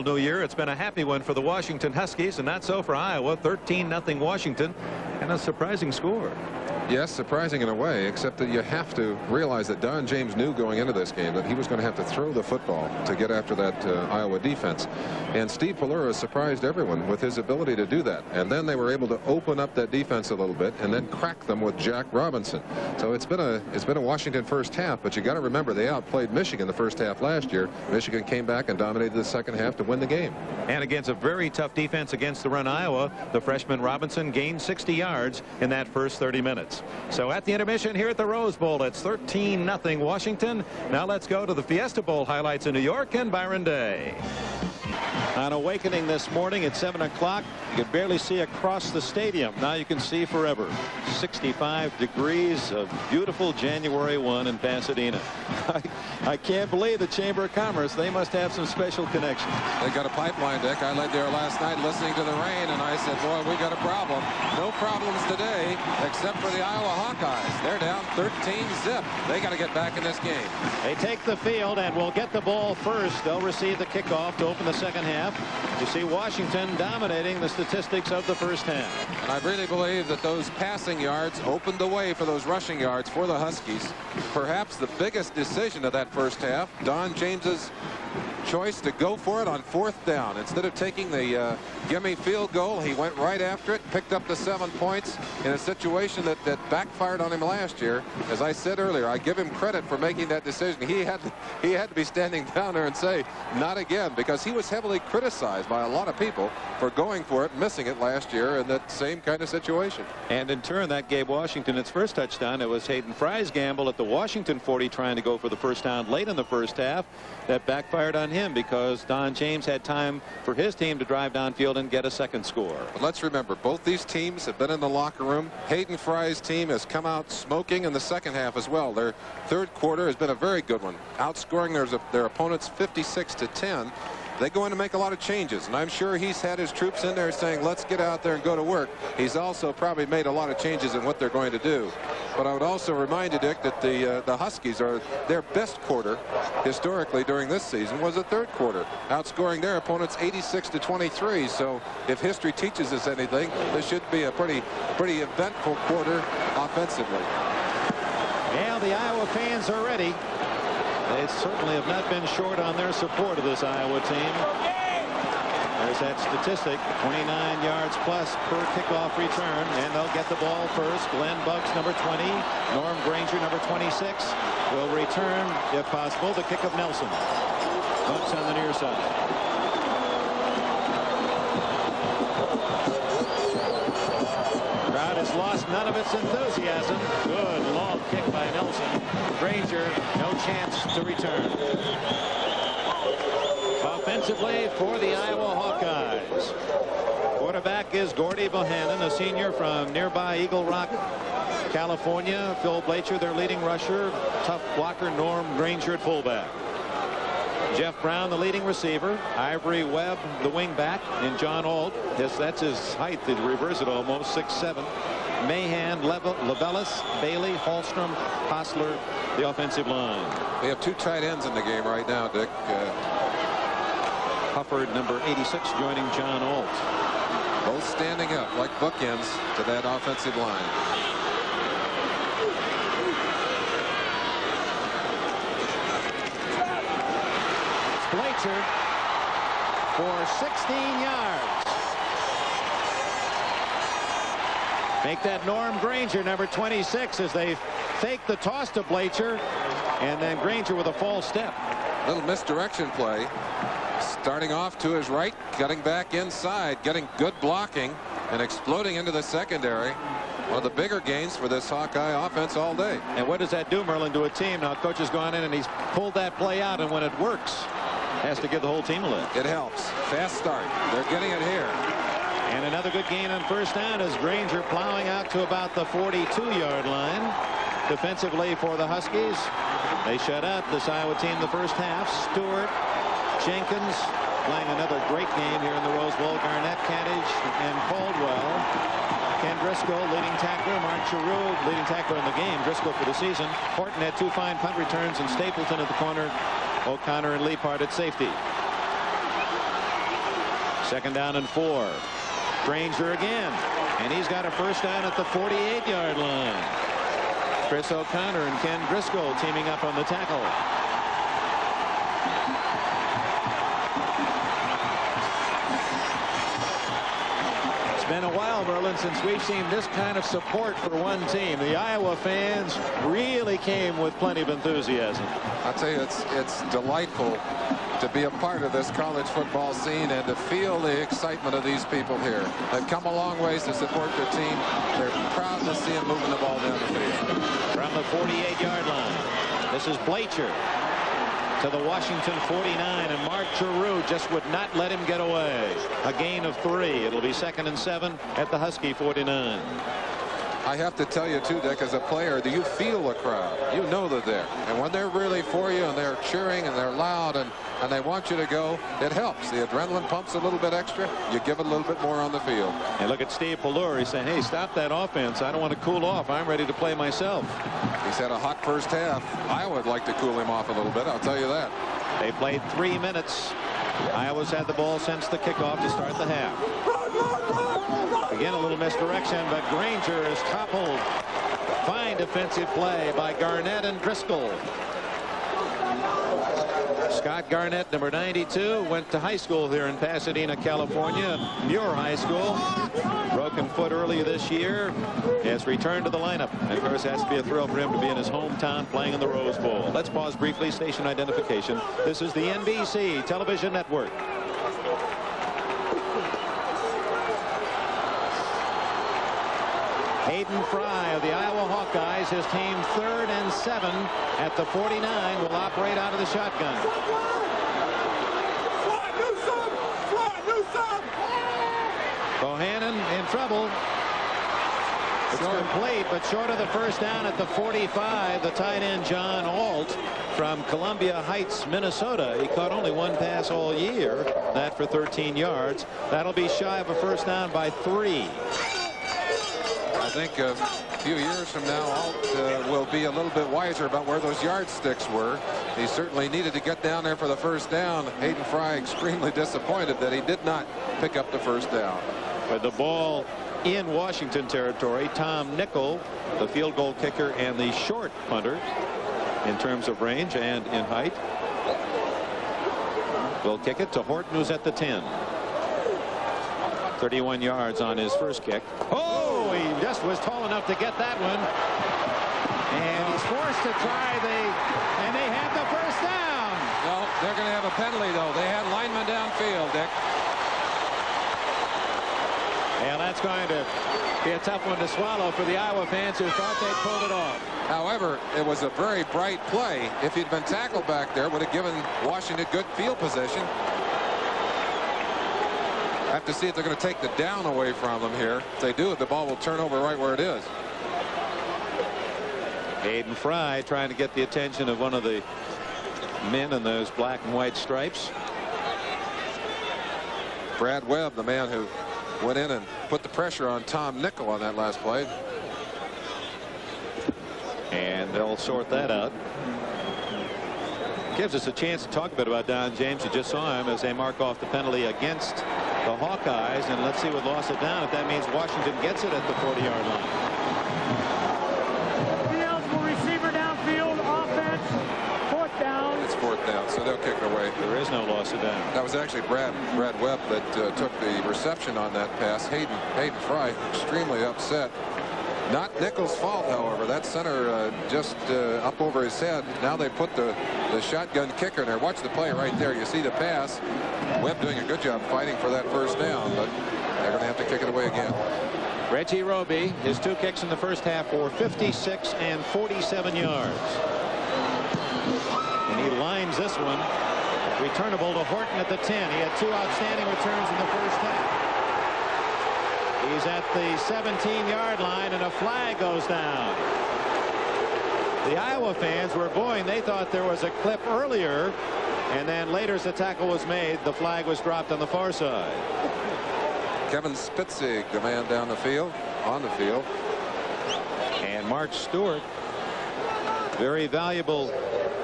New year. It's been a happy one for the Washington Huskies, and not so for Iowa. 13-0 Washington, and a surprising score. Yes, surprising in a way, except that you have to realize that Don James knew going into this game that he was going to have to throw the football to get after that Iowa defense. And Steve Pelura surprised everyone with his ability to do that. And then they were able to open up that defense a little bit and then crack them with Jack Robinson. So it's been a Washington first half, but you got to remember they outplayed Michigan the first half last year. Michigan came back and dominated the second half to win the game. And against a very tough defense against the run, Iowa, the freshman Robinson gained 60 yards in that first 30 minutes. So at the intermission here at the Rose Bowl, it's 13-0 Washington. Now let's go to the Fiesta Bowl highlights in New York and Byron Day. On awakening this morning at 7 o'clock, you could barely see across the stadium. Now you can see forever. 65 degrees of beautiful January 1 in Pasadena. I can't believe the Chamber of Commerce. They must have some special connection. They got a pipeline, Dick. I led there last night listening to the rain, and I said, boy, we got a problem. No problems today except for the Iowa Hawkeyes. They're down 13-0. They got to get back in this game. They take the field and will get the ball first. They'll receive the kickoff to open the second half. You see Washington dominating the statistics of the first half. And I really believe that those passing yards opened the way for those rushing yards for the Huskies. Perhaps the biggest decision of that first half, Don James's choice to go for it on 4th down. Instead of taking the gimme field goal, he went right after it, picked up the 7 points in a situation that backfired on him last year. As I said earlier, I give him credit for making that decision. He had to be standing down there and say, not again, because he was heavily criticized by a lot of people for going for it, missing it last year in that same kind of situation. And in turn, that gave Washington its first touchdown. It was Hayden Fry's gamble at the Washington 40 trying to go for the first down late in the first half that backfired on him because Don James had time for his team to drive downfield and get a second score. But let's remember, both these teams have been in the locker room. Hayden Fry's team has come out smoking in the second half as well. Their third quarter has been a very good one, outscoring their opponents 56-10. They go in to make a lot of changes, and I'm sure he's had his troops in there saying, let's get out there and go to work. He's also probably made a lot of changes in what they're going to do. But I would also remind you, Dick, that the Huskies are their best quarter historically during this season was the third quarter, outscoring their opponents 86-23. So if history teaches us anything, this should be a pretty eventful quarter offensively. Well, the Iowa fans are ready. They certainly have not been short on their support of this Iowa team. There's that statistic, 29 yards plus per kickoff return, and they'll get the ball first. Glenn Buggs, number 20. Norm Granger, number 26, will return, if possible, the kick of Nelson. Buggs on the near side. Crowd has lost none of its enthusiasm. Good long kick by Nelson. Granger, no chance to return. Offensively for the Iowa Hawkeyes. Quarterback is Gordy Bohannon, a senior from nearby Eagle Rock, California. Phil Blacher, their leading rusher. Tough blocker Norm Granger at fullback. Jeff Brown, the leading receiver. Ivory Webb, the wingback, and John Alt. That's his height. They reverse it almost, 6'7". Mahan, Levelis, Bailey, Hallstrom, Hostler, the offensive line. We have 2 tight ends in the game right now, Dick. Hufford, number 86, joining John Alt. Both standing up like bookends to that offensive line. Blacher for 16 yards. Make that Norm Granger, number 26, as they fake the toss to Blacher, and then Granger with a false step. Little misdirection play. Starting off to his right, cutting back inside, getting good blocking, and exploding into the secondary. One of the bigger gains for this Hawkeye offense all day. And what does that do, Merlin, to a team? Now, coach has gone in and he's pulled that play out, and when it works, has to give the whole team a lift. It helps. Fast start. They're getting it here. And another good gain on first down as Granger plowing out to about the 42-yard line. Defensively for the Huskies, they shut out this Iowa team the first half. Stewart, Jenkins playing another great game here in the Rose Bowl. Garnett, Cantage, and Caldwell. Ken Driscoll, leading tackler. Mark Giroux, leading tackler in the game. Driscoll for the season. Horton had 2 fine punt returns, and Stapleton at the corner. O'Connor and Leapart at safety. Second down and 4. Granger again, and he's got a first down at the 48-yard line. Chris O'Connor and Ken Driscoll teaming up on the tackle. It's been a while, Merlin, since we've seen this kind of support for one team. The Iowa fans really came with plenty of enthusiasm. I'll tell you, it's delightful to be a part of this college football scene and to feel the excitement of these people here. They've come a long ways to support their team. They're proud to see them moving the ball down the field. From the 48-yard line, this is Blacher to the Washington 49, and Mark Giroux just would not let him get away. A gain of 3. It'll be 2nd and 7 at the Husky 49. I have to tell you, too, Dick, as a player, that you feel the crowd. You know they're there. And when they're really for you and they're cheering and they're loud and they want you to go, it helps. The adrenaline pumps a little bit extra. You give it a little bit more on the field. And look at Steve Pallure. He's saying, hey, stop that offense. I don't want to cool off. I'm ready to play myself. He's had a hot first half. Iowa would like to cool him off a little bit, I'll tell you that. They played 3 minutes. Iowa's had the ball since the kickoff to start the half. Again, a little misdirection, but Granger is toppled. Fine defensive play by Garnett and Driscoll. Scott Garnett, number 92, went to high school here in Pasadena, California, Muir High School. Broken foot earlier this year. Has returned to the lineup. And of course, it has to be a thrill for him to be in his hometown playing in the Rose Bowl. Let's pause briefly. Station identification. This is the NBC television network. Hayden Fry of the Iowa Hawkeyes, his team 3rd and 7 at the 49, will operate out of the shotgun. Bohannon in trouble. It's complete, but short of the first down at the 45. The tight end John Alt from Columbia Heights, Minnesota. He caught only 1 pass all year, that for 13 yards. That'll be shy of a first down by 3. I think a few years from now, Alt will be a little bit wiser about where those yardsticks were. He certainly needed to get down there for the first down. Hayden Fry extremely disappointed that he did not pick up the first down. With the ball in Washington territory, Tom Nickel, the field goal kicker and the short punter in terms of range and in height, will kick it to Horton, who's at the 10. 31 yards on his first kick. Oh, he just was tall enough to get that one. And he's forced to try and they have the first down. No, they're going to have a penalty, though. They had linemen downfield, Dick. And that's going to be a tough one to swallow for the Iowa fans who thought they'd pulled it off. However, it was a very bright play. If he'd been tackled back there, would have given Washington good field position. Have to see if they're going to take the down away from them here. If they do, the ball will turn over right where it is. Hayden Fry trying to get the attention of one of the men in those black and white stripes. Brad Webb, the man who went in and put the pressure on Tom Nickel on that last play. And they'll sort that out. Gives us a chance to talk a bit about Don James. You just saw him as they mark off the penalty against the Hawkeyes, and let's see what loss it down if that means Washington gets it at the 40-yard line. The eligible receiver downfield, offense, 4th down. It's 4th down, so they'll kick it away. There is no loss of down. That was actually Brad Webb that took the reception on that pass. Hayden Fry extremely upset. Not Nickel's fault, however. That center just up over his head. Now they put the shotgun kicker in there. Watch the play right there. You see the pass. Webb doing a good job fighting for that first down, but they're going to have to kick it away again. Reggie Roby, his 2 kicks in the first half for 56 and 47 yards. And he lines this one. Returnable to Horton at the 10. He had 2 outstanding returns in the first half. He's at the 17-yard line, and a flag goes down. The Iowa fans were booing. They thought there was a clip earlier, and then later as the tackle was made, the flag was dropped on the far side. Kevin Spitzig, the man down the field, on the field. And Mark Stewart, very valuable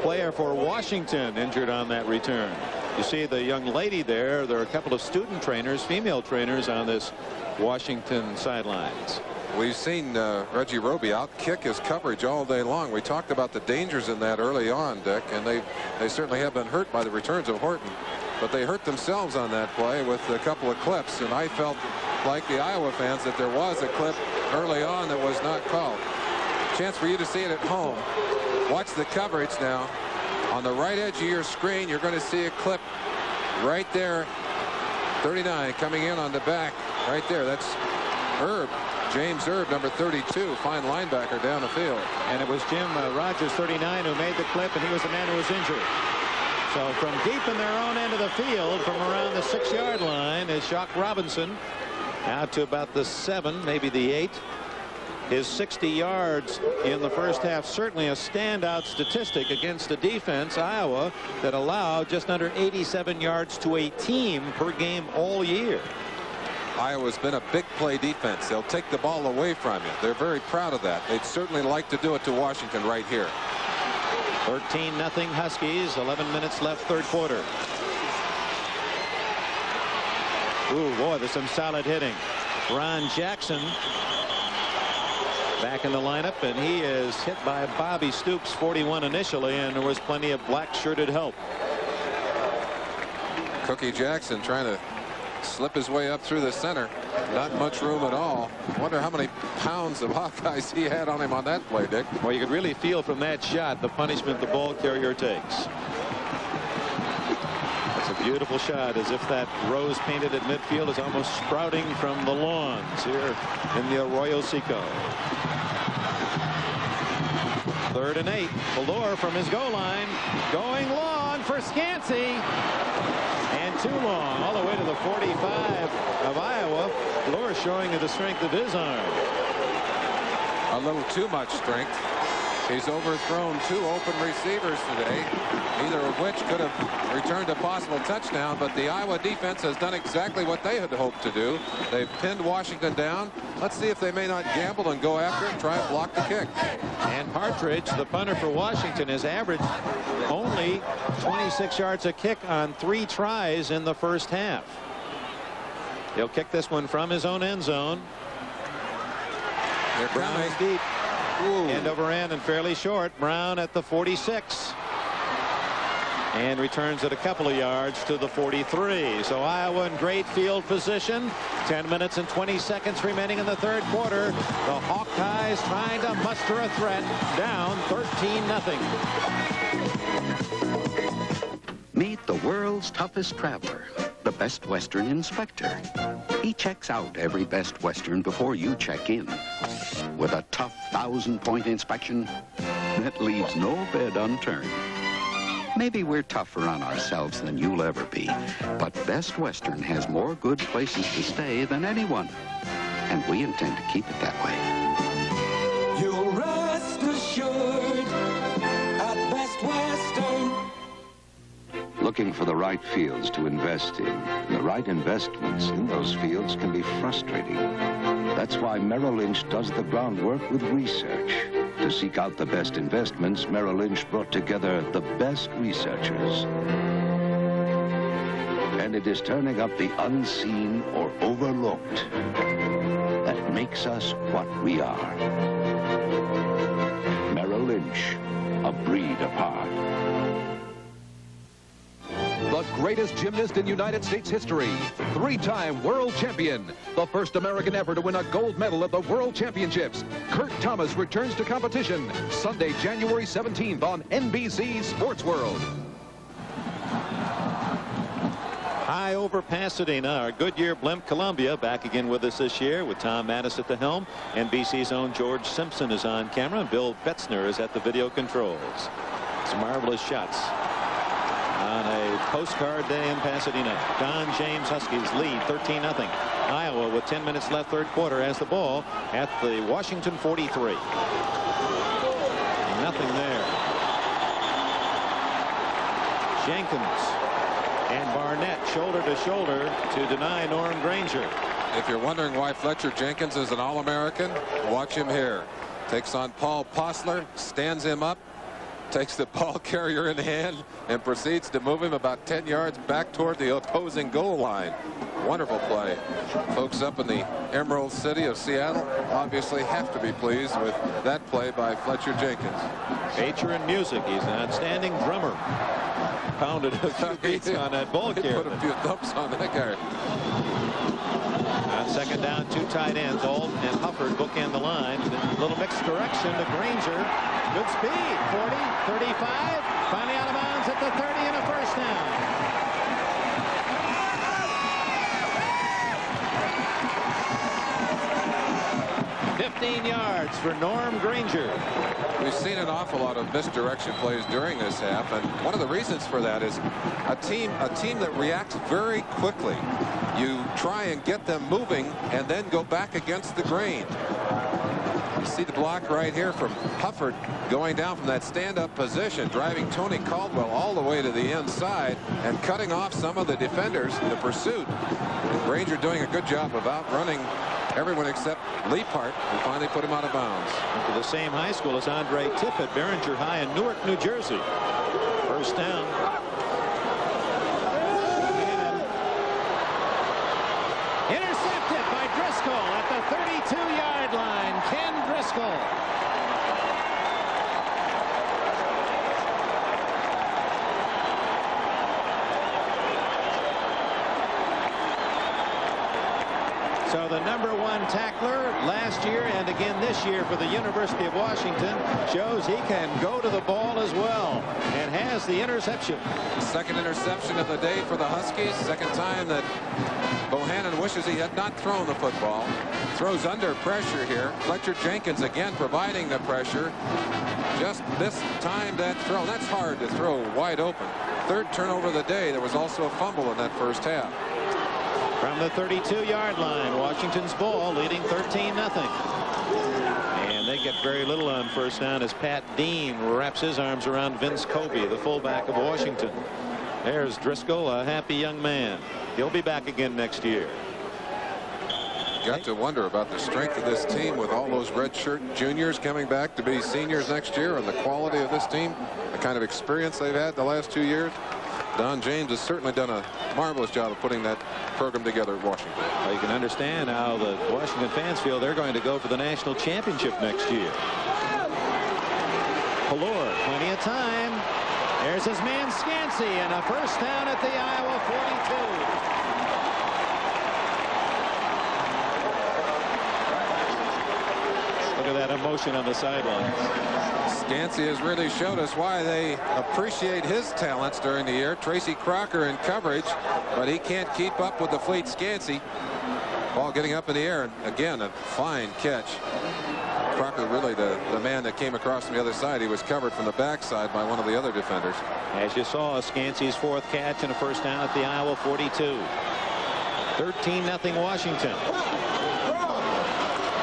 player for Washington, injured on that return. You see the young lady there. There are a couple of student trainers, female trainers, on this Washington sidelines. We've seen Reggie Roby outkick his coverage all day long. We talked about the dangers in that early on, Dick, and they certainly have been hurt by the returns of Horton. But they hurt themselves on that play with a couple of clips, and I felt like the Iowa fans that there was a clip early on that was not called. Chance for you to see it at home. Watch the coverage now. On the right edge of your screen, you're going to see a clip right there. 39 coming in on the back right there. That's Erb. James Erb, number 32, fine linebacker down the field. And it was Jim Rogers, 39, who made the clip, and he was the man who was injured. So from deep in their own end of the field, from around the 6-yard line, is Shock Robinson out to about the 7, maybe the 8. His 60 yards in the first half, certainly a standout statistic against a defense, Iowa, that allowed just under 87 yards to a team per game all year. Iowa's been a big play defense. They'll take the ball away from you. They're very proud of that. They'd certainly like to do it to Washington right here. 13-0 Huskies. 11 minutes left, third quarter. Ooh, boy, there's some solid hitting. Ron Jackson back in the lineup, and he is hit by Bobby Stoops, 41 initially, and there was plenty of black shirted help. Cookie Jackson trying to slip his way up through the center. Not much room at all. Wonder how many pounds of Hawkeyes he had on him on that play, Dick. Well, you could really feel from that shot the punishment the ball carrier takes. It's a beautiful shot, as if that rose painted at midfield is almost sprouting from the lawns here in the Arroyo Seco. 3rd and 8. Ballore from his goal line, going long for Scansey. And too long, all the way to the 45 of Iowa. Ballore showing the strength of his arm. A little too much strength. He's overthrown 2 open receivers today, either of which could have returned a possible touchdown, but the Iowa defense has done exactly what they had hoped to do. They've pinned Washington down. Let's see if they may not gamble and go after it and try and block the kick. And Partridge, the punter for Washington, has averaged only 26 yards a kick on 3 tries in the first half. He'll kick this one from his own end zone. They're Brown coming is deep. Ooh. End over end and fairly short. Brown at the 46. And returns it a couple of yards to the 43. So Iowa in great field position. 10 minutes and 20 seconds remaining in the third quarter. The Hawkeyes trying to muster a threat. Down 13-0. Meet the world's toughest traveler, the Best Western inspector. He checks out every Best Western before you check in. With a tough 1,000-point inspection that leaves no bed unturned. Maybe we're tougher on ourselves than you'll ever be, but Best Western has more good places to stay than anyone, and we intend to keep it that way. You'll rest assured at Best Western. Looking for the right fields to invest in. The right investments in those fields can be frustrating. That's why Merrill Lynch does the groundwork with research. To seek out the best investments, Merrill Lynch brought together the best researchers. And it is turning up the unseen or overlooked that makes us what we are. Merrill Lynch, a breed apart. The greatest gymnast in United States history, 3-time world champion, the first American ever to win a gold medal at the World Championships. Kurt Thomas returns to competition Sunday, January 17th on NBC Sports World. High over Pasadena, our Goodyear Blimp Columbia back again with us this year with Tom Mattis at the helm. NBC's own George Simpson is on camera, and Bill Betzner is at the video controls. Some marvelous shots on a postcard day in Pasadena. Don James Huskies lead 13-0. Iowa with 10 minutes left, third quarter, has the ball at the Washington 43. Nothing there. Jenkins and Barnett shoulder to shoulder to deny Norm Granger. If you're wondering why Fletcher Jenkins is an All-American, watch him here. Takes on Paul Posler, stands him up, takes the ball carrier in hand and proceeds to move him about 10 yards back toward the opposing goal line. Wonderful play. Folks up in the Emerald City of Seattle obviously have to be pleased with that play by Fletcher Jenkins. Nature and music. He's an outstanding drummer. Pounded a few beats on that ball He carrier. put a few thumps on that guy. On second down, 2 tight ends. Auld and Hufford bookend the line. A little mixed direction to Granger. Good speed. 40, 35. Finally out of bounds at the 30 and a first down. 15 yards for Norm Granger. We've seen an awful lot of misdirection plays during this half, and one of the reasons for that is a team that reacts very quickly. You try and get them moving and then go back against the grain. You see the block right here from Hufford going down from that stand-up position, driving Tony Caldwell all the way to the inside and cutting off some of the defenders in the pursuit. And Granger doing a good job of outrunning everyone except Leapart, and finally put him out of bounds. Went to the same high school as Andre Tippett, Behringer High in Newark, New Jersey. First down. Intercepted by Driscoll at the 32-yard line. Ken Driscoll. So the #1 tackler last year and again this year for the University of Washington shows he can go to the ball as well, and has the interception. Second interception of the day for the Huskies. Second time that Bohannon wishes he had not thrown the football. Throws under pressure here. Fletcher Jenkins again providing the pressure. Just this time that throw. That's hard to throw wide open. Third turnover of the day. There was also a fumble in that first half. From the 32-yard line, Washington's ball, leading 13-0. And they get very little on first down as Pat Dean wraps his arms around Vince Kobe, the fullback of Washington. There's Driscoll, a happy young man. He'll be back again next year. Got to wonder about the strength of this team with all those redshirt juniors coming back to be seniors next year, and the quality of this team, the kind of experience they've had the last 2 years. Don James has certainly done a marvelous job of putting that program together at Washington. Well, you can understand how the Washington fans feel they're going to go for the national championship next year. Pelor, plenty of time. There's his man Scansey, and a first down at the Iowa 42. Look at that emotion on the sidelines. Scansey has really showed us why they appreciate his talents during the year. Tracy Crocker in coverage, but he can't keep up with the fleet Scansey. Ball getting up in the air, and again a fine catch. Crocker really the man that came across from the other side. He was covered from the backside by one of the other defenders. As you saw, Scansey's fourth catch and a first down at the Iowa 42. 13-0 Washington.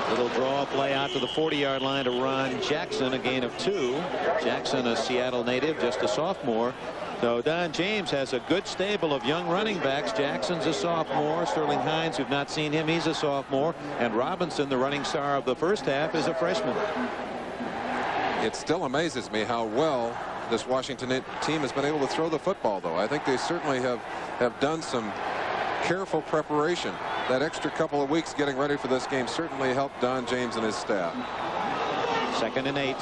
Little draw play out to the 40-yard line to Ron Jackson, a gain of 2. Jackson, a Seattle native, just a sophomore. So Don James has a good stable of young running backs. Jackson's a sophomore. Sterling Hines, who've not seen him, he's a sophomore. And Robinson, the running star of the first half, is a freshman. It still amazes me how well this Washington team has been able to throw the football, though. I think they certainly have done some careful preparation. That extra couple of weeks getting ready for this game certainly helped Don James and his staff. 2nd and 8.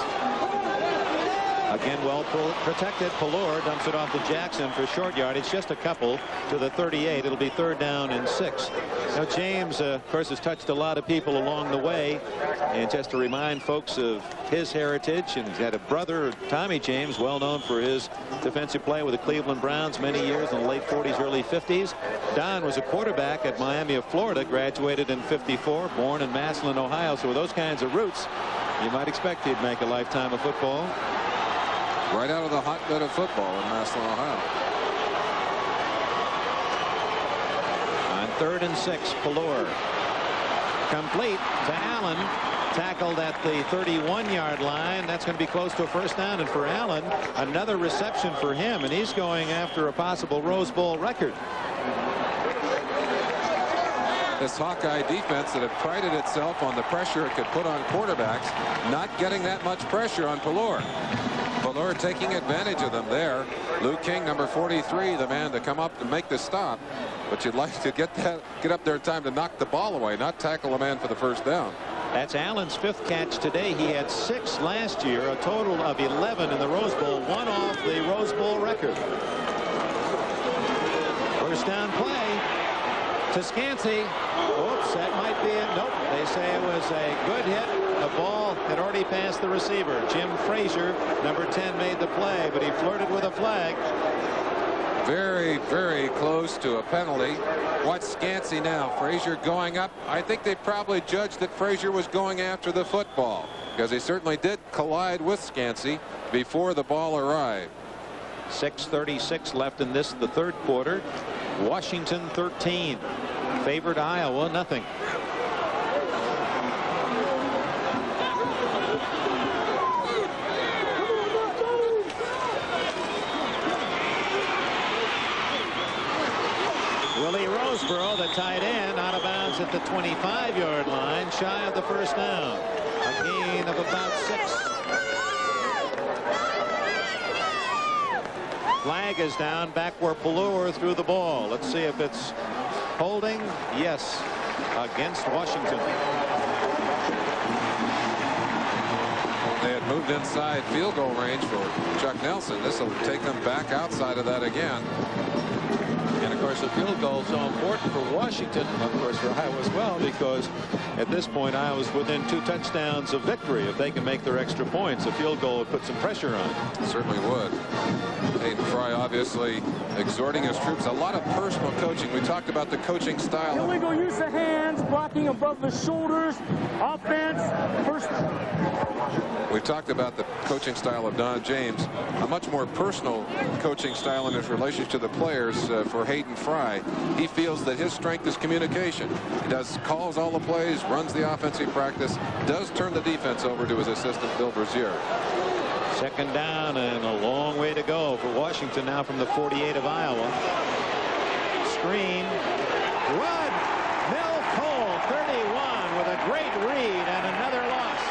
Again, well protected. Pelor dumps it off to Jackson for short yardage. Just a couple to the 38. It'll be 3rd down and 6. Now James, of course, has touched a lot of people along the way. And just to remind folks of his heritage, and he's got a brother, Tommy James, well known for his defensive play with the Cleveland Browns many years in the late 40s, early 50s. Don was a quarterback at Miami of Florida, graduated in '54, born in Massillon, Ohio. So with those kinds of roots, you might expect he'd make a lifetime of football. Right out of the hotbed of football in Massillon, Ohio. On 3rd and 6, Pelor. Complete to Allen. Tackled at the 31-yard line. That's going to be close to a first down. And for Allen, another reception for him. And he's going after a possible Rose Bowl record. This Hawkeye defense that had prided itself on the pressure it could put on quarterbacks, not getting that much pressure on Pelor. they're taking advantage of them there. Lou King, number 43, the man to come up and make the stop. But you'd like to get up there in time to knock the ball away, not tackle a man for the first down. That's Allen's 5th catch today. He had 6 last year, a total of 11 in the Rose Bowl, 1 off the Rose Bowl record. First down play to Scansey. Oops, that might be it. Nope, they say it was a good hit. The ball had already passed the receiver. Jim Frazier, number 10, made the play, but he flirted with a flag. Very, very close to a penalty. Watch Scansey now. Frazier going up. I think they probably judged that Frazier was going after the football, because he certainly did collide with Scansey before the ball arrived. 6:36 left in this, the 3rd quarter. Washington 13. Favored Iowa nothing. Willie Roseborough, the tight end, out of bounds at the 25-yard line, shy of the first down. A gain of about 6. Flag is down back where Pelluer threw the ball. Let's see if it's holding. Yes, against Washington. They had moved inside field goal range for Chuck Nelson. This will take them back outside of that again. And of course, the field goal is so important for Washington, of course for Iowa as well, because at this point Iowa's within 2 touchdowns of victory. If they can make their extra points, a field goal would put some pressure on. It certainly would. Hayden Fry obviously exhorting his troops. A lot of personal coaching. We talked about the coaching style. Illegal use of hands, blocking above the shoulders, offense, first. We've talked about the coaching style of Don James. A much more personal coaching style in his relationship to the players for Hayden Fry. He feels that his strength is communication. He calls all the plays, runs the offensive practice, does turn the defense over to his assistant Bill Brazier. 2nd down and a long way to go for Washington now from the 48 of Iowa. Screen. Run. Mel Cole, 31, with a great read and another loss.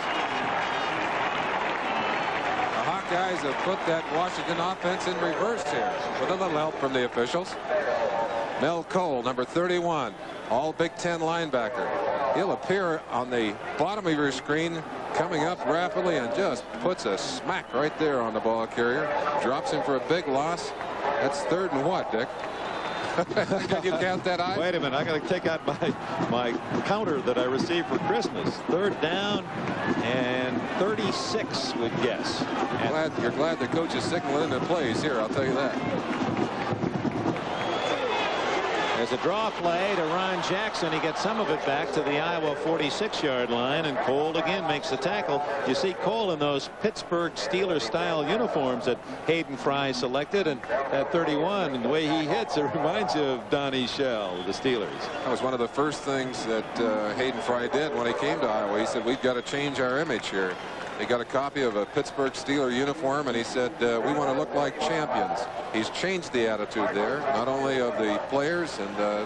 The Hawkeyes have put that Washington offense in reverse here with a little help from the officials. Mel Cole, number 31, all Big Ten linebacker. He'll appear on the bottom of your screen, coming up rapidly, and just puts a smack right there on the ball carrier. Drops him for a big loss. That's 3rd and what, Dick? Can you count that eye? Wait a minute, I got to take out my counter that I received for Christmas. 3rd down and 36, would guess. You're glad the coach is signaling the plays here, I'll tell you that. There's a draw play to Ron Jackson. He gets some of it back to the Iowa 46-yard line, and Cole again makes the tackle. You see Cole in those Pittsburgh Steelers-style uniforms that Hayden Fry selected, and at 31, and the way he hits, it reminds you of Donnie Shell, the Steelers. That was one of the first things that Hayden Fry did when he came to Iowa. He said, we've got to change our image here. He got a copy of a Pittsburgh Steeler uniform, and he said, we want to look like champions. He's changed the attitude there, not only of the players and the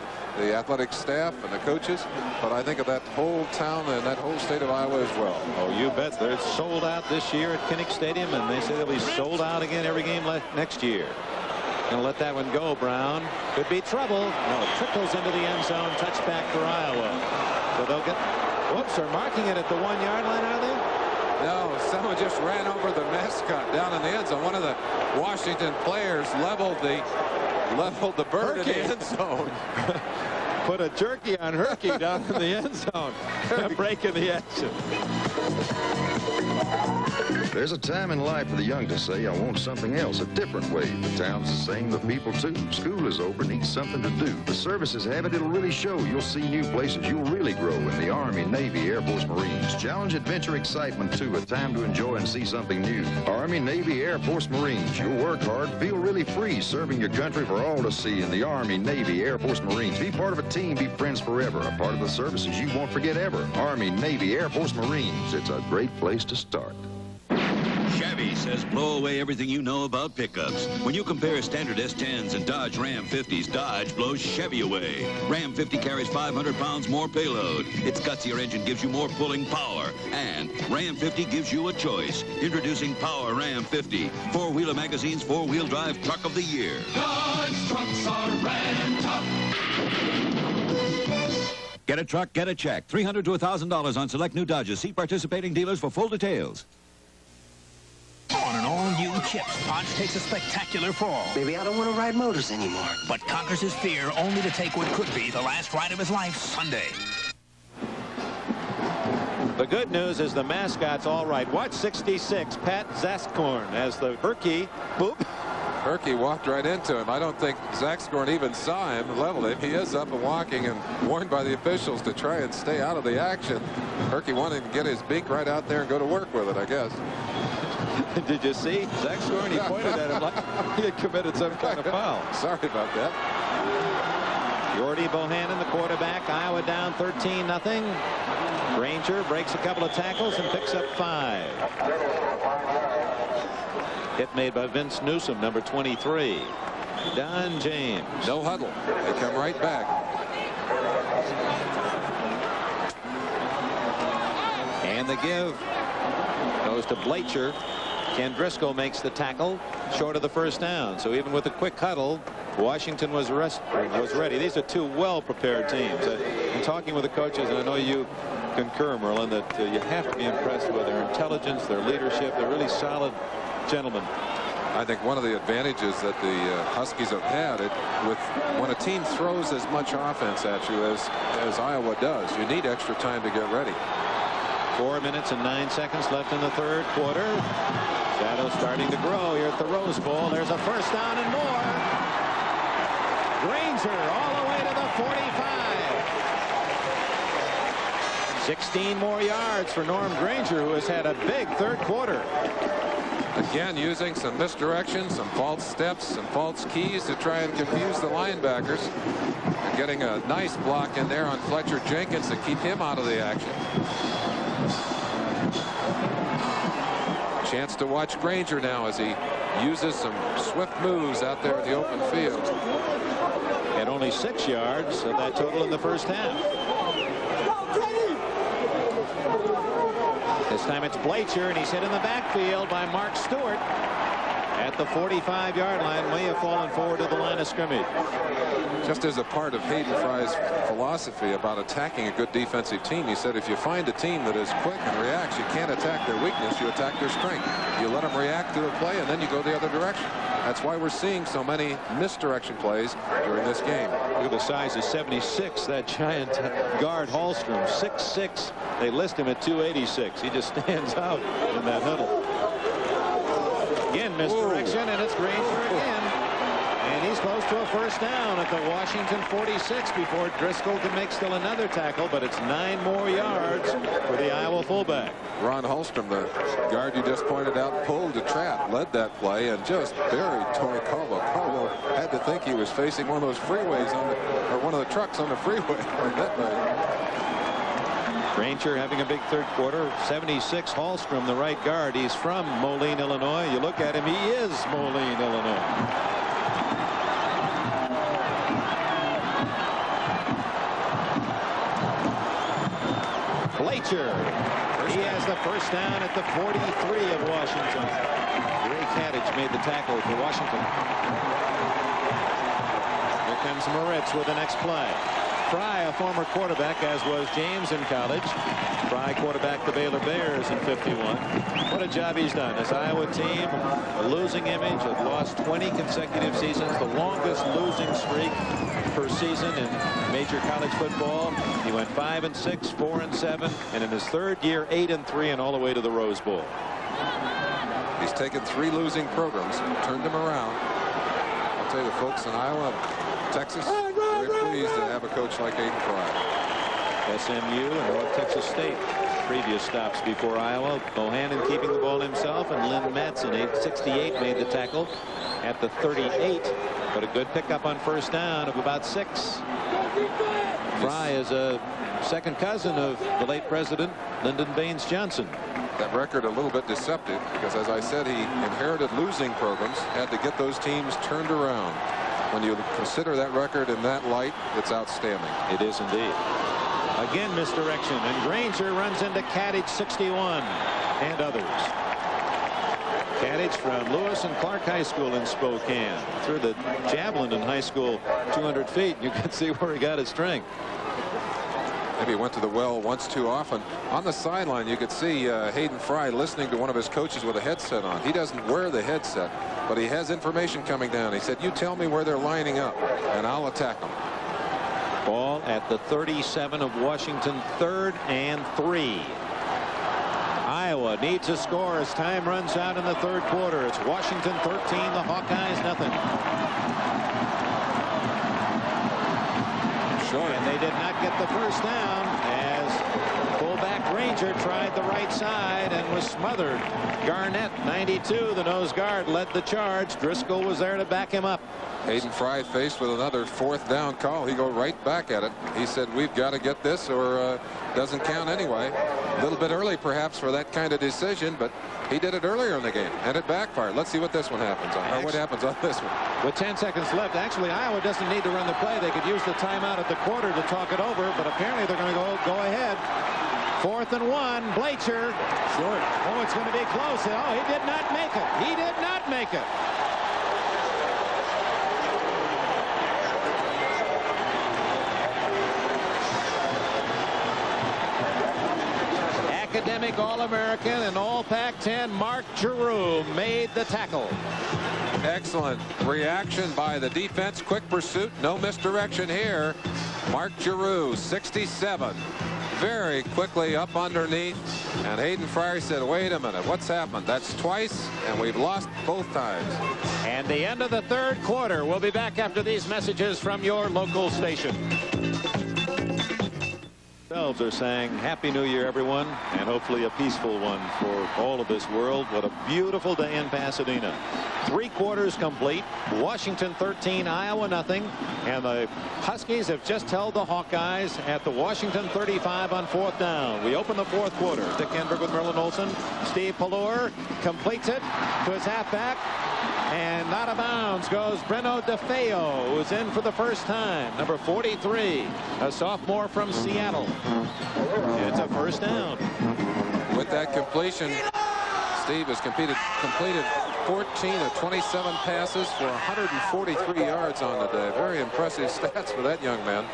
athletic staff and the coaches, but I think of that whole town and that whole state of Iowa as well. Oh, you bet. They're sold out this year at Kinnick Stadium, and they say they'll be sold out again every game next year. Gonna let that one go, Brown. Could be trouble. No, it trickles into the end zone. Touchback for Iowa. So they'll get, whoops, they're marking it at the 1-yard line, are they? No, someone just ran over the mascot down in the end zone. One of the Washington players leveled the bird in the end zone. Put a jerky on Herky down in the end zone. Breaking the action. There's a time in life for the young to say, I want something else, a different way. The town's the same, the people too. School is over, needs something to do. The services have it, it'll really show. You'll see new places, you'll really grow in the Army, Navy, Air Force, Marines. Challenge, adventure, excitement too, a time to enjoy and see something new. Army, Navy, Air Force, Marines. You'll work hard, feel really free, serving your country for all to see in the Army, Navy, Air Force, Marines. Be part of a team, be friends forever, a part of the services you won't forget ever. Army, Navy, Air Force, Marines. It's a great place to start. Chevy Chevy says blow away everything you know about pickups. When you compare standard S10s and Dodge Ram 50s, Dodge blows Chevy away. Ram 50 carries 500 pounds more payload. Its gutsier engine gives you more pulling power. And Ram 50 gives you a choice. Introducing Power Ram 50, Four-Wheeler Magazine's four-wheel drive truck of the year. Dodge trucks are Ram tough. Get a truck, get a check. $300 to $1,000 on select new Dodges. See participating dealers for full details. On an all-new Chips, Ponch takes a spectacular fall. Maybe I don't want to ride motors anymore. But conquers his fear only to take what could be the last ride of his life Sunday. The good news is the mascot's all right. Watch 66, Pat Zaskorn, as the Herky, boop. Herky walked right into him. I don't think Zaskorn even saw him, leveled him. He is up and walking and warned by the officials to try and stay out of the action. Herky wanted to get his beak right out there and go to work with it, I guess. Did you see Zaskorn? He pointed at him like he had committed some kind of foul. Sorry about that. Jordy Bohannon, the quarterback. Iowa down 13-0. Granger breaks a couple of tackles and picks up 5. Hit made by Vince Newsom, number 23. Don James. No huddle. They come right back. And the give goes to Blacher. Ken Driscoll makes the tackle short of the first down. So even with a quick huddle, Washington was ready. These are two well-prepared teams. In talking with the coaches, and I know you concur, Merlin, that you have to be impressed with their intelligence, their leadership. They're really solid gentlemen. I think one of the advantages that the Huskies have had when a team throws as much offense at you as Iowa does, you need extra time to get ready. 4 minutes and 9 seconds left in the third quarter. Shadows starting to grow here at the Rose Bowl. There's a first down and more. Granger all the way to the 45. 16 more yards for Norm Granger, who has had a big third quarter. Again, using some misdirection, some false steps, some false keys to try and confuse the linebackers. And getting a nice block in there on Fletcher Jenkins to keep him out of the action. Chance to watch Granger now as he uses some swift moves out there in the open field. Had only 6 yards of that total in the first half. This time it's Blacher, and he's hit in the backfield by Mark Stewart at the 45-yard line. May have fallen forward to the line of scrimmage. Just as a part of Hayden Fry's philosophy about attacking a good defensive team, he said if you find a team that is quick and reacts, you can't attack their weakness, you attack their strength. You let them react to a play, and then you go the other direction. That's why we're seeing so many misdirection plays during this game. Look at the size of 76, that giant guard Hallstrom, 6'6". They list him at 286. He just stands out in that huddle. Again, misdirection, and it's Granger again. And he's close to a first down at the Washington 46 before Driscoll can make still another tackle, but it's 9 more yards for the Iowa fullback. Ron Hallstrom, the guard you just pointed out, pulled a trap, led that play, and just buried Tony Calvo. Calvo had to think he was facing one of those freeways or one of the trucks on the freeway. Granger having a big third quarter. 76, Hallstrom, the right guard. He's from Moline, Illinois. You look at him, he is Moline, Illinois. Blacher. He has the first down at the 43 of Washington. Ray Kadich made the tackle for Washington. Here comes Moritz with the next play. Fry, a former quarterback, as was James in college. Fry quarterbacked the Baylor Bears in '51. What a job he's done. This Iowa team, a losing image, have lost 20 consecutive seasons, the longest losing streak per season in major college football. He went 5-6, 4-7, and in his third year, 8-3, and all the way to the Rose Bowl. He's taken 3 losing programs, turned them around. I'll tell you, the folks in Iowa, Texas, very pleased to have a coach like Hayden Fry. SMU and North Texas State, previous stops before Iowa. Bohannon keeping the ball himself, and Lynn Matson, 8'68", made the tackle at the 38. But a good pickup on first down of about 6. Fry is a second cousin of the late president, Lyndon Baines Johnson. that record a little bit deceptive because, as I said, he inherited losing programs, had to get those teams turned around. When you consider that record in that light, it's outstanding. It is indeed. Again, misdirection, and Granger runs into Kadich, 61, and others. Kadich from Lewis and Clark High School in Spokane. Threw the javelin in high school 200 feet. You can see where he got his strength. Maybe he went to the well once too often. On the sideline, you could see Hayden Fry listening to one of his coaches with a headset on. He doesn't wear the headset, but he has information coming down. He said, "You tell me where they're lining up, and I'll attack them." Ball at the 37 of Washington, 3rd and 3. Iowa needs a score as time runs out in the 3rd quarter. It's Washington 13, the Hawkeyes nothing. Sure. And they did not get the first down as fullback Granger tried the right side and was smothered. Garnett, 92, the nose guard, led the charge. Driscoll was there to back him up. Hayden Fry faced with another 4th down call. He go right back at it. He said, "We've got to get this or doesn't count anyway." A little bit early perhaps for that kind of decision, but he did it earlier in the game and it backfired. Let's see what this one happens on, or what happens on this one. With 10 seconds left, actually Iowa doesn't need to run the play. They could use the timeout at the quarter to talk it over, but apparently they're going to go ahead. 4th and 1. Blacher. Short. Oh, it's going to be close. Oh, he did not make it. He did not make it. Academic All-American and All Pac-10 Mark Giroux made the tackle. Excellent reaction by the defense. Quick pursuit. No misdirection here. Mark Giroux, 67. Very quickly up underneath. And Hayden Fry said, "Wait a minute. What's happened? That's twice, and we've lost both times." And the end of the 3rd quarter. We'll be back after these messages from your local station. Are saying Happy New Year, everyone, and hopefully a peaceful one for all of this world. What a beautiful day in Pasadena. 3 quarters complete. Washington 13, Iowa nothing, and the Huskies have just held the Hawkeyes at the Washington 35 on 4th down. We open the 4th quarter. Dick Enberg with Merlin Olsen. Steve Pallure completes it to his halfback. And out of bounds goes Breno DeFeo, who's in for the first time. Number 43, a sophomore from Seattle. It's a first down. With that completion, Steve has completed 14 of 27 passes for 143 yards on the day. Very impressive stats for that young man.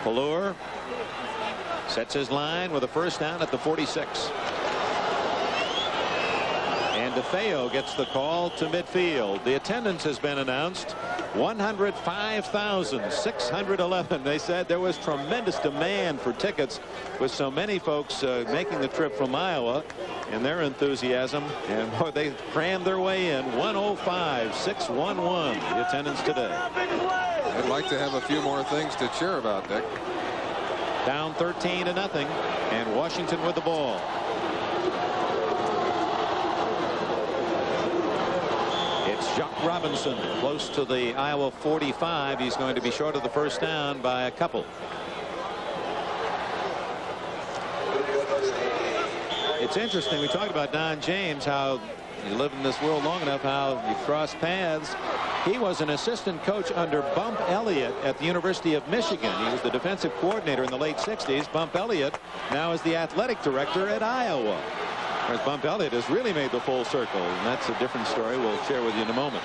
Pallure sets his line with a first down at the 46. And DeFeo gets the call to midfield. The attendance has been announced. 105,611. They said there was tremendous demand for tickets with so many folks making the trip from Iowa and their enthusiasm. And boy, they crammed their way in. 105,611 the attendance today. I'd like to have a few more things to cheer about, Dick. Down 13-0, and Washington with the ball. Jock Robinson close to the Iowa 45. He's going to be short of the first down by a couple. It's interesting. We talked about Don James, how you live in this world long enough, how you cross paths. He was an assistant coach under Bump Elliott at the University of Michigan. He was the defensive coordinator in the late 60s. Bump Elliott now is the athletic director at Iowa. Whereas Bump Elliott has really made the full circle, and that's a different story we'll share with you in a moment.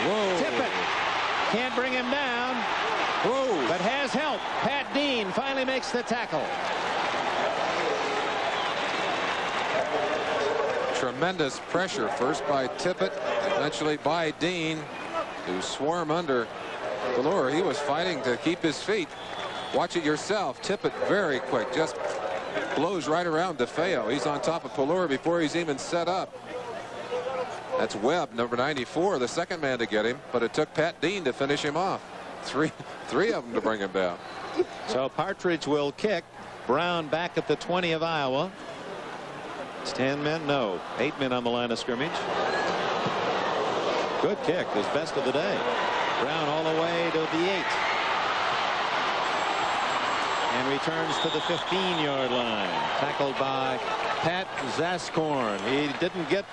Whoa. Tippett can't bring him down. Whoa. But has help. Pat Dean finally makes the tackle. Tremendous pressure, first by Tippett, eventually by Dean, who swarm under Pallure. He was fighting to keep his feet. Watch it yourself. Tippett very quick, just blows right around DeFeo. He's on top of Pallure before he's even set up. That's Webb, number 94, the second man to get him, but it took Pat Dean to finish him off. Three of them to bring him down. So Partridge will kick. Brown back at the 20 of Iowa. It's 10 men, no, 8 men on the line of scrimmage. Good kick, his best of the day. Brown all the way to the 8. and returns to the 15-yard line. Tackled by Pat Zascorn. He didn't get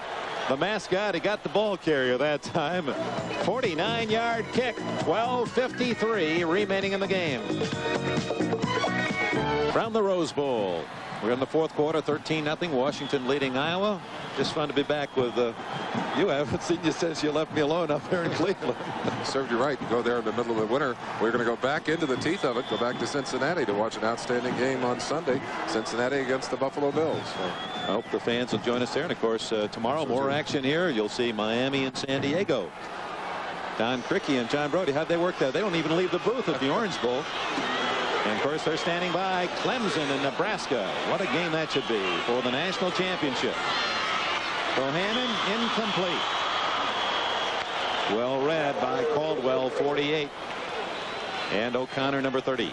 the mascot. He got the ball carrier that time. 49-yard kick. 12:53 remaining in the game. From the Rose Bowl. We're in the fourth quarter, 13-0. Washington leading Iowa. Just fun to be back with you. I haven't seen you since you left me alone up there in Cleveland. Served you right. Go there in the middle of the winter. We're going to go back into the teeth of it. Go back to Cincinnati to watch an outstanding game on Sunday. Cincinnati against the Buffalo Bills. So I hope the fans will join us there. And of course, tomorrow more action here. You'll see Miami and San Diego. Don Criqui and John Brody, how'd they work that? They don't even leave the booth at the Orange Bowl. And of course, they're standing by Clemson and Nebraska. What a game that should be for the national championship. Bohannon incomplete. Well read by Caldwell, 48. And O'Connor, number 30.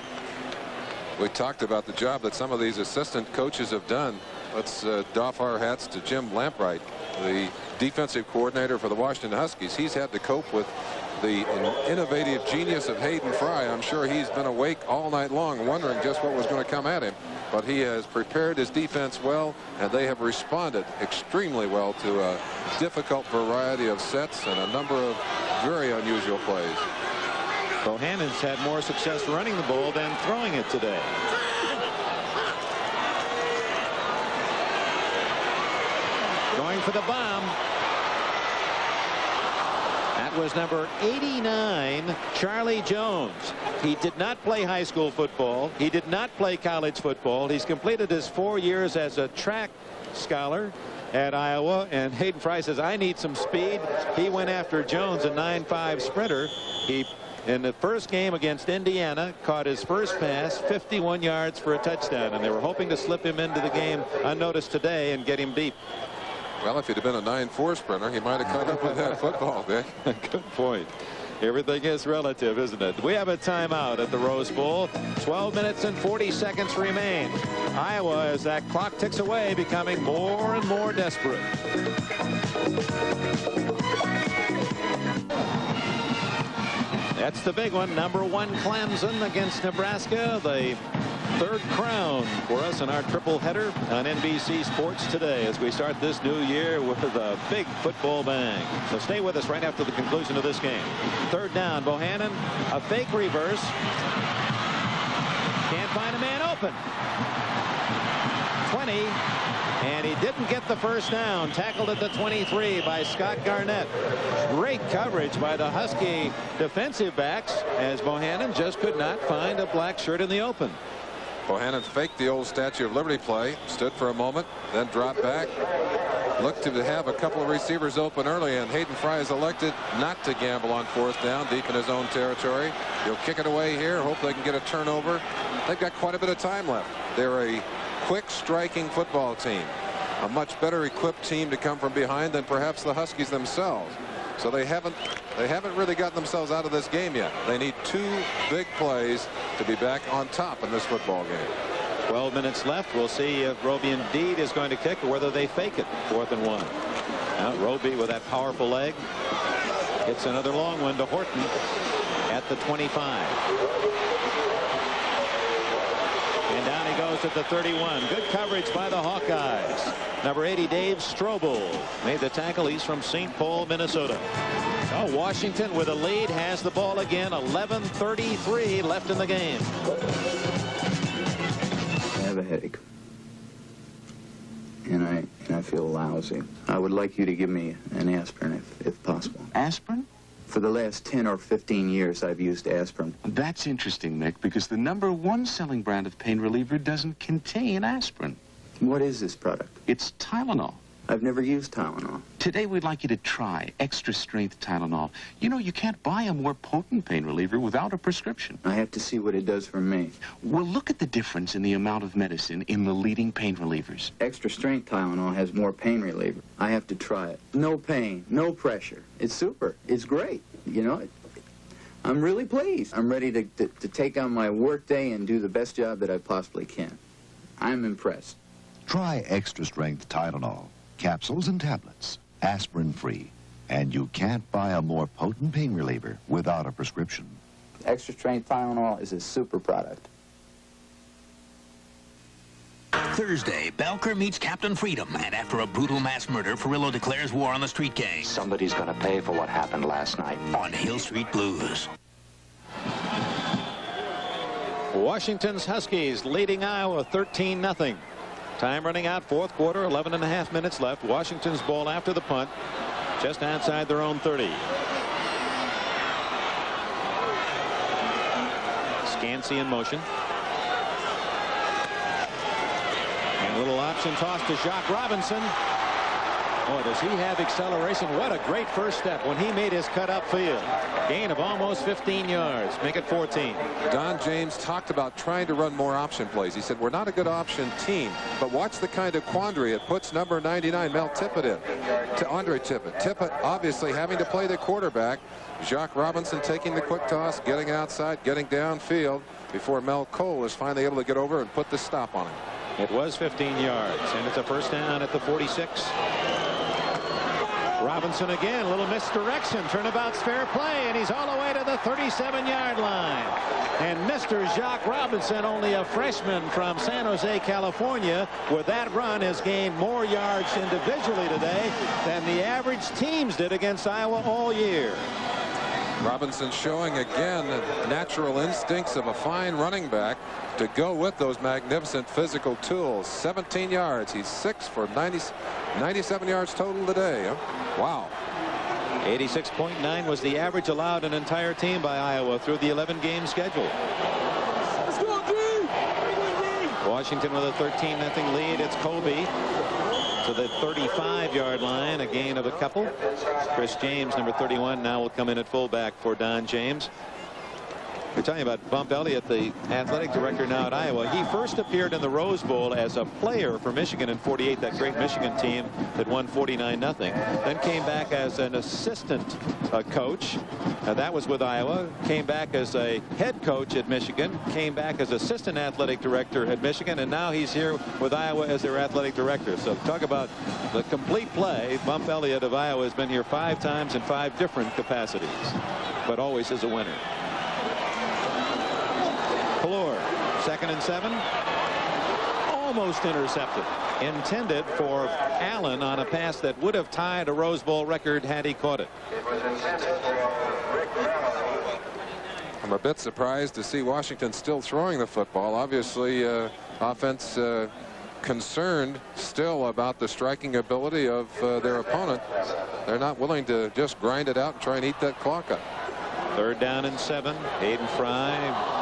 We talked about the job that some of these assistant coaches have done. Let's doff our hats to Jim Lampright, the defensive coordinator for the Washington Huskies. He's had to cope with the innovative genius of Hayden Fry. I'm sure he's been awake all night long wondering just what was going to come at him. But he has prepared his defense well, and they have responded extremely well to a difficult variety of sets and a number of very unusual plays. Bohannon's had more success running the ball than throwing it today. Going for the bomb. That was number 89, Charlie Jones. He did not play high school football. He did not play college football. He's completed his 4 years as a track scholar at Iowa. And Hayden Fry says, I need some speed. He went after Jones, a 9.5 sprinter. He, in the first game against Indiana, caught his first pass, 51 yards for a touchdown. And they were hoping to slip him into the game unnoticed today and get him deep. Well, if he'd have been a 9.4 sprinter, he might have caught up with that football, Dick. Good point. Everything is relative, isn't it? We have a timeout at the Rose Bowl. 12 minutes and 40 seconds remain. Iowa, as that clock ticks away, becoming more and more desperate. That's the big one. Number 1 Clemson against Nebraska. The third crown for us in our triple header on NBC Sports today as we start this new year with a big football bang. So stay with us right after the conclusion of this game. Third down, Bohannon, a fake reverse. Can't find a man open. 20, and he didn't get the first down. Tackled at the 23 by Scott Garnett. Great coverage by the Husky defensive backs as Bohannon just could not find a black shirt in the open. Bohannon faked the old Statue of Liberty play, stood for a moment, then dropped back, looked to have a couple of receivers open early, and Hayden Fry has elected not to gamble on fourth down deep in his own territory. He'll kick it away here, hope they can get a turnover. They've got quite a bit of time left. They're a quick striking football team, a much better equipped team to come from behind than perhaps the Huskies themselves. So they haven't really gotten themselves out of this game yet. They need 2 big plays to be back on top in this football game. 12 minutes left. We'll see if Roby indeed is going to kick or whether they fake it. 4th and 1. Now Roby with that powerful leg hits another long one to Horton at the 25. And down he goes at the 31. Good coverage by the Hawkeyes. Number 80, Dave Strobel, made the tackle. He's from St. Paul, Minnesota. Oh, Washington with a lead has the ball again. 11:33 left in the game. I have a headache. And I feel lousy. I would like you to give me an aspirin if possible. Aspirin? For the last 10 or 15 years, I've used aspirin. That's interesting, Nick, because the #1 selling brand of pain reliever doesn't contain aspirin. What is this product? It's Tylenol. I've never used Tylenol. Today, we'd like you to try extra-strength Tylenol. You know, you can't buy a more potent pain reliever without a prescription. I have to see what it does for me. Well, look at the difference in the amount of medicine in the leading pain relievers. Extra-strength Tylenol has more pain reliever. I have to try it. No pain, no pressure. It's super. It's great. You know, I'm really pleased. I'm ready to take on my work day and do the best job that I possibly can. I'm impressed. Try extra-strength Tylenol. Capsules and tablets, aspirin-free. And you can't buy a more potent pain reliever without a prescription. Extra-strength Tylenol is a super product. Thursday, Belker meets Captain Freedom, and after a brutal mass murder, Furillo declares war on the street gang. Somebody's gonna pay for what happened last night. On Hill Street Blues. Washington's Huskies leading Iowa 13-0. Time running out, fourth quarter, 11.5 minutes left. Washington's ball after the punt, just outside their own 30. Scansey in motion. And a little option toss to Jacques Robinson. Boy, does he have acceleration. What a great first step when he made his cut upfield. Gain of almost 15 yards. Make it 14. Don James talked about trying to run more option plays. He said, we're not a good option team, but watch the kind of quandary it puts number 99, Mel Tippett, in. To Andre Tippett. Tippett obviously having to play the quarterback. Jacques Robinson taking the quick toss, getting outside, getting downfield before Mel Cole is finally able to get over and put the stop on him. It was 15 yards, and it's a first down at the 46. Robinson again, a little misdirection. Turnabout's fair play, and he's all the way to the 37-yard line. And Mr. Jacques Robinson, only a freshman from San Jose, California, with that run has gained more yards individually today than the average teams did against Iowa all year. Robinson showing again the natural instincts of a fine running back to go with those magnificent physical tools. 17 yards. He's 6 for 97 yards total today. Huh? Wow. 86.9 was the average allowed an entire team by Iowa through the 11-game schedule. Washington with a 13-0 lead. It's Colby to the 35-yard line, a gain of a couple. Chris James, number 31, now will come in at fullback for Don James. We're talking about Bump Elliott, the athletic director now at Iowa. He first appeared in the Rose Bowl as a player for Michigan in '48, that great Michigan team that won 49-0. Then came back as an assistant coach. That was with Iowa. Came back as a head coach at Michigan. Came back as assistant athletic director at Michigan. And now he's here with Iowa as their athletic director. So talk about the complete play. Bump Elliott of Iowa has been here 5 times in 5 different capacities, but always as a winner. Plur, 2nd and 7. Almost intercepted. Intended for Allen on a pass that would have tied a Rose Bowl record had he caught it. I'm a bit surprised to see Washington still throwing the football. Obviously, offense concerned still about the striking ability of their opponent. They're not willing to just grind it out and try and eat that clock up. 3rd down and 7. Hayden Fry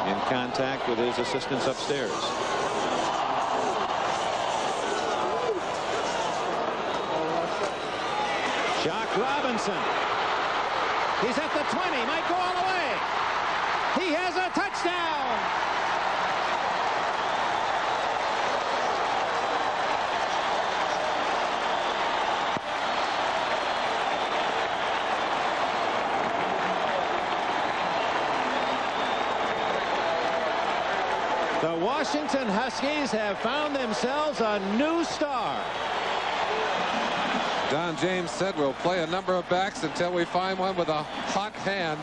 in contact with his assistants upstairs. Jacques Robinson. He's at the 20. Might go all the way. He has a touchdown. The Washington Huskies have found themselves a new star. Don James said we'll play a number of backs until we find one with a hot hand.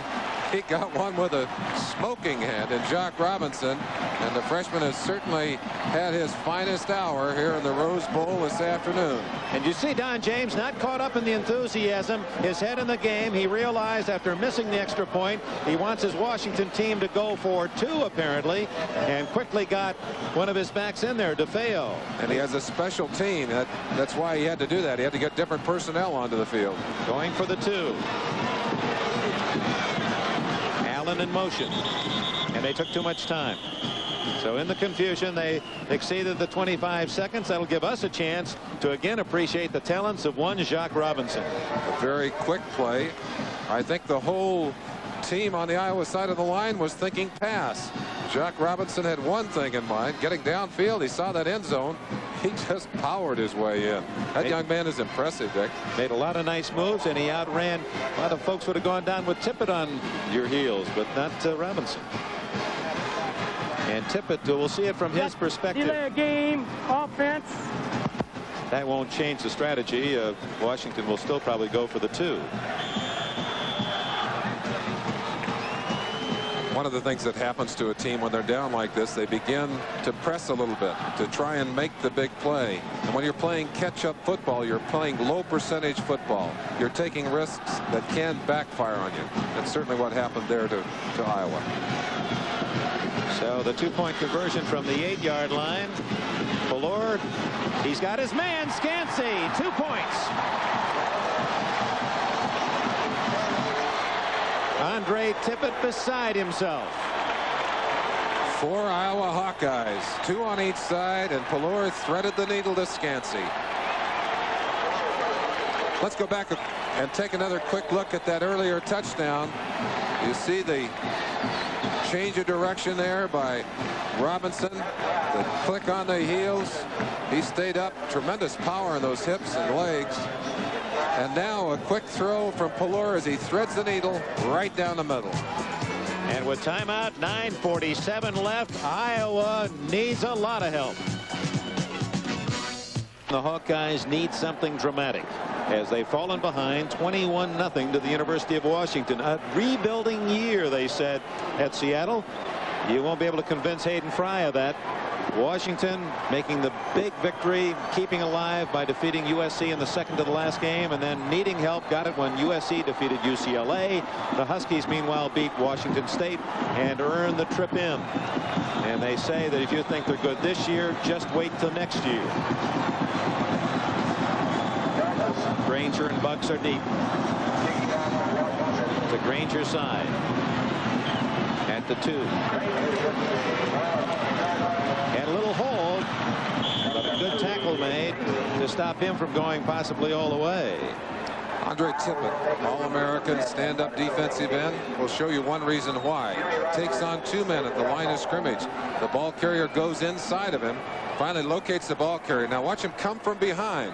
He got one with a smoking hand in Jacques Robinson, and the freshman has certainly had his finest hour here in the Rose Bowl this afternoon. And you see Don James not caught up in the enthusiasm, his head in the game. He realized after missing the extra point, he wants his Washington team to go for 2 apparently, and quickly got one of his backs in there, DeFeo. And he has a special team. That's why he had to do that. He had to get different personnel onto the field. Going for the 2. Allen in motion, and they took too much time. So in the confusion, they exceeded the 25 seconds. That'll give us a chance to again appreciate the talents of one Jacques Robinson. A very quick play. I think the whole team on the Iowa side of the line was thinking pass. Jacques Robinson had one thing in mind, getting downfield. He saw that end zone. He just powered his way in. That young man is impressive, Dick. Made a lot of nice moves, and he outran. A lot of folks would have gone down with Tippett on your heels, but not Robinson. And Tippett, we'll see it from his perspective. Delay game, offense. That won't change the strategy. Washington will still probably go for the 2. One of the things that happens to a team when they're down like this, they begin to press a little bit to try and make the big play. And when you're playing catch-up football, you're playing low percentage football. You're taking risks that can backfire on you. That's certainly what happened there to Iowa. So the 2-point conversion from the 8-yard line. Ballard, he's got his man, Scansey, 2 points. Andre Tippett beside himself. 4 Iowa Hawkeyes, 2 on each side, and Ballard threaded the needle to Scansey. Let's go back and take another quick look at that earlier touchdown. You see the change of direction there by Robinson. The click on the heels. He stayed up. Tremendous power in those hips and legs. And now a quick throw from Ballard as he threads the needle right down the middle. And with timeout, 9:47 left, Iowa needs a lot of help. The Hawkeyes need something dramatic as they've fallen behind 21-0 to the University of Washington. A rebuilding year, they said at Seattle. You won't be able to convince Hayden Fry of that. Washington making the big victory, keeping alive by defeating USC in the second to the last game, and then needing help. Got it when USC defeated UCLA. The Huskies, meanwhile, beat Washington State and earned the trip in. And they say that if you think they're good this year, just wait till next year. Granger and Bucks are deep. To Granger's side. At the 2. And a little hold, but a good tackle made to stop him from going possibly all the way. Andre Tippett, All-American stand-up defensive end. We'll show you one reason why. Takes on 2 men at the line of scrimmage. The ball carrier goes inside of him, finally locates the ball carrier. Now watch him come from behind.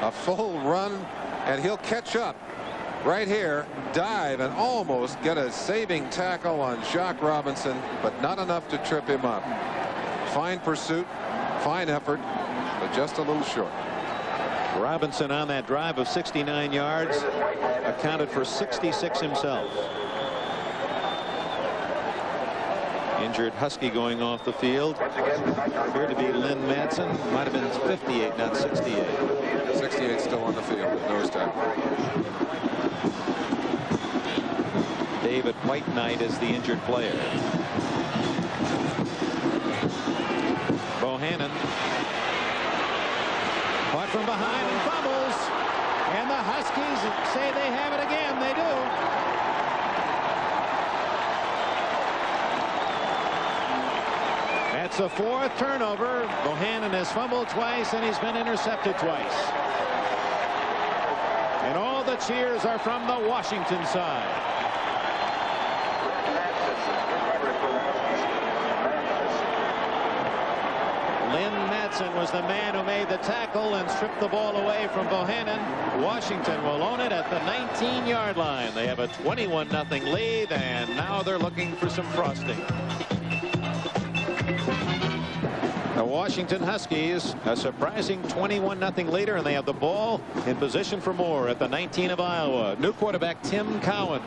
A full run, and he'll catch up right here, dive, and almost get a saving tackle on Jacques Robinson, but not enough to trip him up. Fine pursuit, fine effort, but just a little short. Robinson on that drive of 69 yards accounted for 66 himself. Injured Husky going off the field. Appeared to be Lynn Madsen. Might have been 58, not 68. 68 still on the field with nose tackle. David White Knight is the injured player. Bohannon caught from behind and fumbles, and the Huskies say they have it again. They do. That's the 4th turnover. Bohannon has fumbled twice, and he's been intercepted twice. And all the cheers are from the Washington side. Lynn Madsen was the man who made the tackle and stripped the ball away from Bohannon. Washington will own it at the 19-yard line. They have a 21-0 lead, and now they're looking for some frosting. The Washington Huskies, a surprising 21-0 leader, and they have the ball in position for more at the 19 of Iowa. New quarterback Tim Cowan.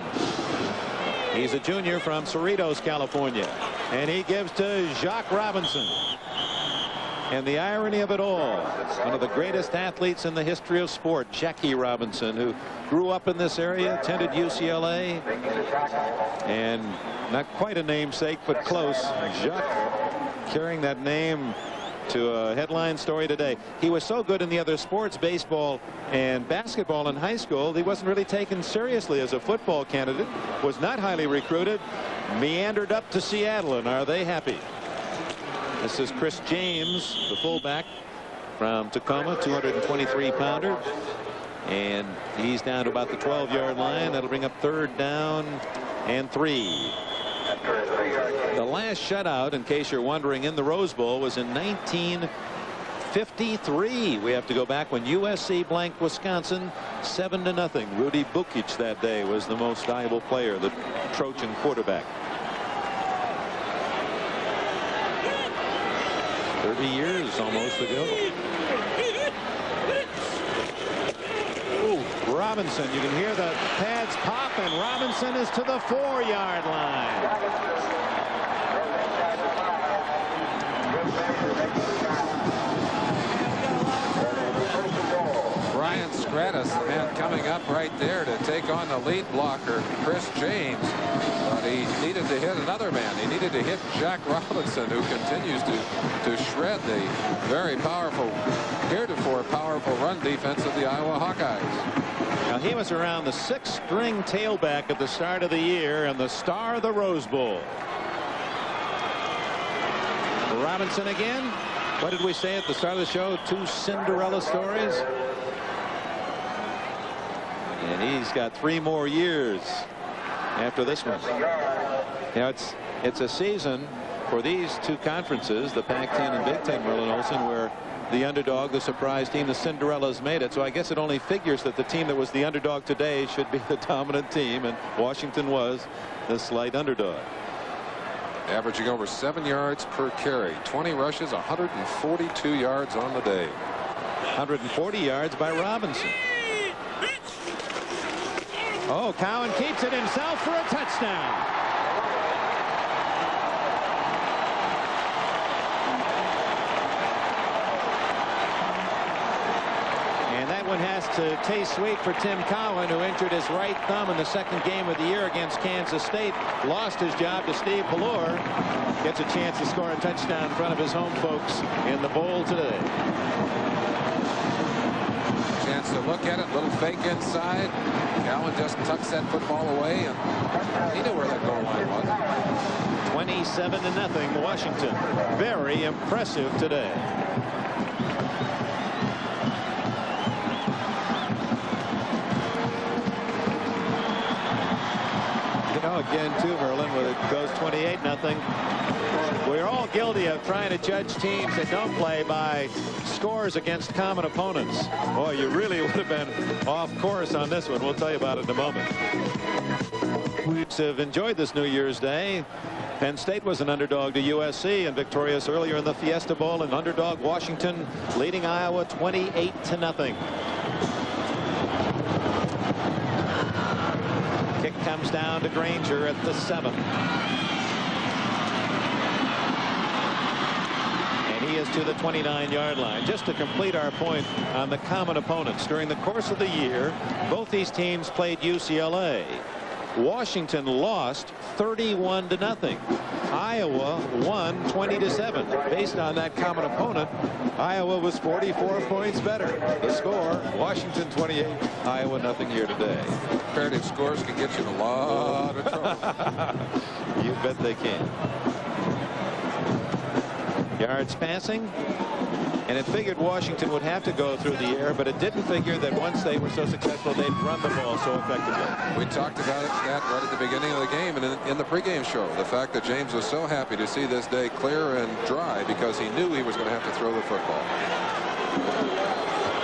He's a junior from Cerritos, California, and he gives to Jacques Robinson. And the irony of it all, one of the greatest athletes in the history of sport, Jackie Robinson, who grew up in this area, attended UCLA, and not quite a namesake, but close. Jacques carrying that name to a headline story today. He was so good in the other sports, baseball and basketball in high school, he wasn't really taken seriously as a football candidate, was not highly recruited, meandered up to Seattle, and are they happy? This is Chris James, the fullback from Tacoma, 223-pounder. And he's down to about the 12-yard line. That'll bring up 3rd down and 3. The last shutout, in case you're wondering, in the Rose Bowl was in 1953. We have to go back when USC blanked Wisconsin 7-0. Rudy Bukic that day was the most valuable player, the Trojan quarterback. 30 years almost ago. Ooh, Robinson, you can hear the pads pop, and Robinson Robinson is to the 4-yard line. Brian Stratus, the man coming up right there to take on the lead blocker, Chris James. But he needed to hit another man. He needed to hit Jack Robinson, who continues to shred the very powerful, heretofore powerful run defense of the Iowa Hawkeyes. Now, he was around the 6th-string tailback at the start of the year and the star of the Rose Bowl. Robinson again. What did we say at the start of the show? 2 Cinderella stories. And he's got 3 more years after this one. You know, it's a season for these 2 conferences, the Pac-10 and Big Ten, Merlin Olsen, where the underdog, the surprise team, the Cinderellas made it. So I guess it only figures that the team that was the underdog today should be the dominant team, and Washington was the slight underdog. Averaging over 7 yards per carry, 20 rushes, 142 yards on the day. 140 yards by Robinson. Oh, Cowan keeps it himself for a touchdown. And that one has to taste sweet for Tim Cowan, who injured his right thumb in the 2nd game of the year against Kansas State. Lost his job to Steve Ballore. Gets a chance to score a touchdown in front of his home folks in the bowl today. Chance to look at it, little fake inside. Cowan just tucks that football away, and he knew where that goal line was. 27-0 Washington. Very impressive today. You know, again, too, Merlin, when it goes 28-0, we're all guilty of trying to judge teams that don't play by scores against common opponents. Boy, you really would have been off course on this one. We'll tell you about it in a moment. We have enjoyed this New Year's Day. Penn State was an underdog to USC and victorious earlier in the Fiesta Bowl, and underdog Washington leading Iowa 28-0. Kick comes down to Granger at the 7. And he is to the 29-yard line. Just to complete our point on the common opponents, during the course of the year, both these teams played UCLA. Washington lost 31-0. Iowa won 20-7. Based on that common opponent, Iowa was 44 points better. The score, Washington 28, Iowa nothing here today. Comparative scores can get you in a lot of trouble. You bet they can. Yards passing. And it figured Washington would have to go through the air, but it didn't figure that once they were so successful, they'd run the ball so effectively. We talked about that right at the beginning of the game and in the pregame show. The fact that James was so happy to see this day clear and dry because he knew he was going to have to throw the football.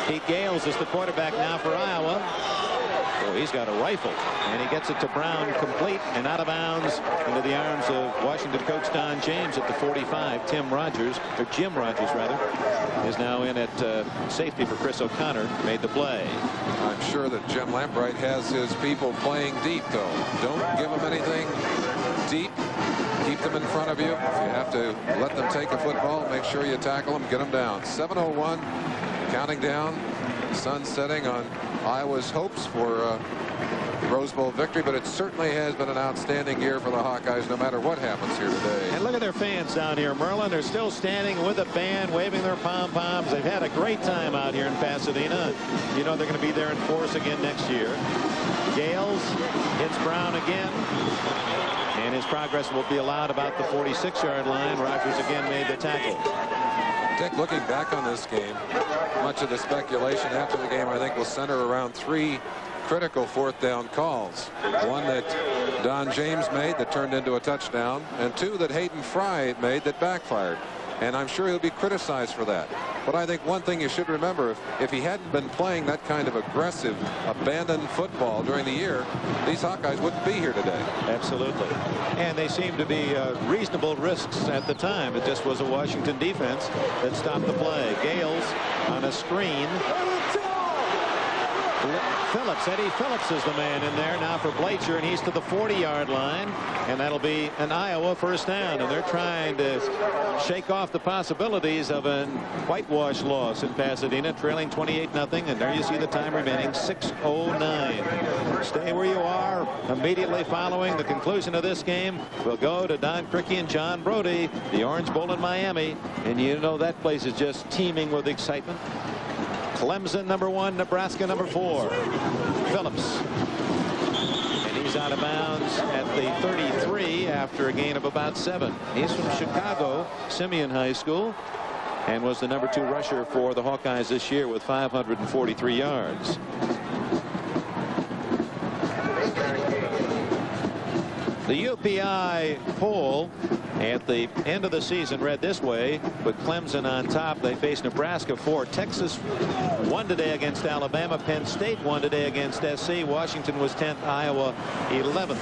Pete Gales is the quarterback now for Iowa. Oh, he's got a rifle, and he gets it to Brown complete and out of bounds into the arms of Washington coach Don James at the 45. Jim Rogers, rather, is now in at safety for Chris O'Connor. Made the play. I'm sure that Jim Lambright has his people playing deep, though. Don't give them anything deep. Keep them in front of you. If you have to let them take a football, make sure you tackle them, get them down. 7:01, counting down. Sun setting on Iowa's hopes for the Rose Bowl victory, but it certainly has been an outstanding year for the Hawkeyes, no matter what happens here today. And look at their fans down here, Merlin. They're still standing with a band, waving their pom-poms. They've had a great time out here in Pasadena. You know they're going to be there in force again next year. Gales hits Brown again. And his progress will be allowed about the 46-yard line. Rogers again made the tackle. Dick, looking back on this game, much of the speculation after the game, I think, will center around 3 critical 4th down calls. One that Don James made that turned into a touchdown, and 2 that Hayden Fry made that backfired. And I'm sure he'll be criticized for that. But I think one thing you should remember, if he hadn't been playing that kind of aggressive, abandoned football during the year, these Hawkeyes wouldn't be here today. Absolutely. And they seemed to be reasonable risks at the time. It just was a Washington defense that stopped the play. Gales on a screen Phillips. Eddie Phillips is the man in there now for Blacher, and he's to the 40-yard line, and that'll be an Iowa first down, and they're trying to shake off the possibilities of a whitewash loss in Pasadena, trailing 28-0, and there you see the time remaining, 6:09. Stay where you are. Immediately following the conclusion of this game, we'll go to Don Criqui and John Brody, the Orange Bowl in Miami, and you know that place is just teeming with excitement. Clemson #1, Nebraska #4. Phillips. And he's out of bounds at the 33 after a gain of about 7. He's from Chicago, Simeon High School, and was the #2 rusher for the Hawkeyes this year with 543 yards. The UPI poll at the end of the season read this way, with Clemson on top. They face Nebraska 4. Texas won today against Alabama. Penn State won today against SC. Washington was 10th. Iowa 11th.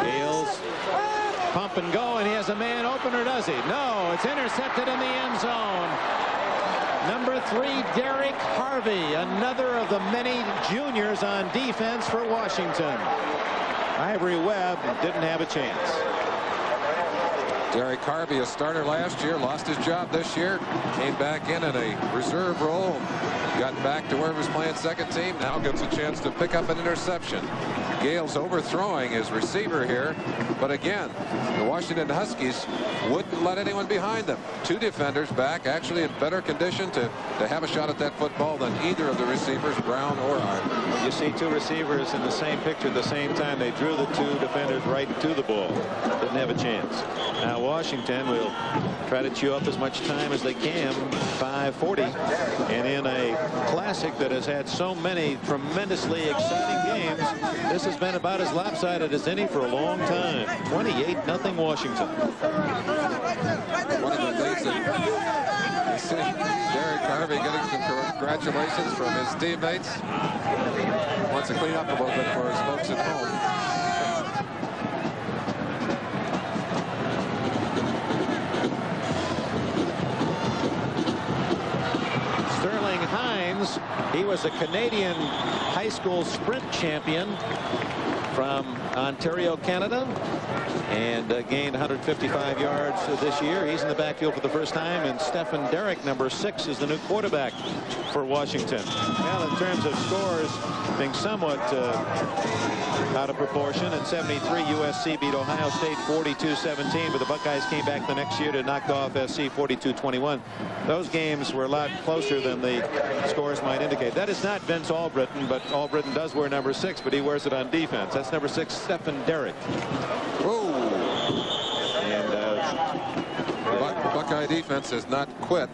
Gales pump and go, and he has a man open, or does he? No, it's intercepted in the end zone. #3, Derek Harvey, another of the many juniors on defense for Washington. Ivory Webb didn't have a chance. Derek Harvey, a starter last year, lost his job this year, came back in a reserve role, got back to where he was playing second team, now gets a chance to pick up an interception. Gales overthrowing his receiver here, but again, the Washington Huskies wouldn't let anyone behind them. 2 defenders back, actually in better condition to have a shot at that football than either of the receivers, Brown or Hart. You see 2 receivers in the same picture at the same time. They drew the 2 defenders right to the ball. Didn't have a chance. Now Washington will try to chew up as much time as they can. 5:40, and in a classic that has had so many tremendously exciting games, this has been about as lopsided as any for a long time. 28-0 Washington. One of the things that you see Derek Harvey getting some congratulations from his teammates. Wants to clean up a little bit for his folks at home. Sterling Hines, he was a Canadian high school sprint champion from Ontario, Canada, and gained 155 yards this year. He's in the backfield for the first time, and Stephen Derrick, #6, is the new quarterback for Washington. Well, in terms of scores being somewhat out of proportion, in 73 USC beat Ohio State 42-17, but the Buckeyes came back the next year to knock off SC 42-21. Those games were a lot closer than the scores might indicate. That is not Vince Albritton, but Albritton does wear #6, but he wears it on defense. That's #6, Stephen Derrick. Whoa. And Buckeye defense has not quit.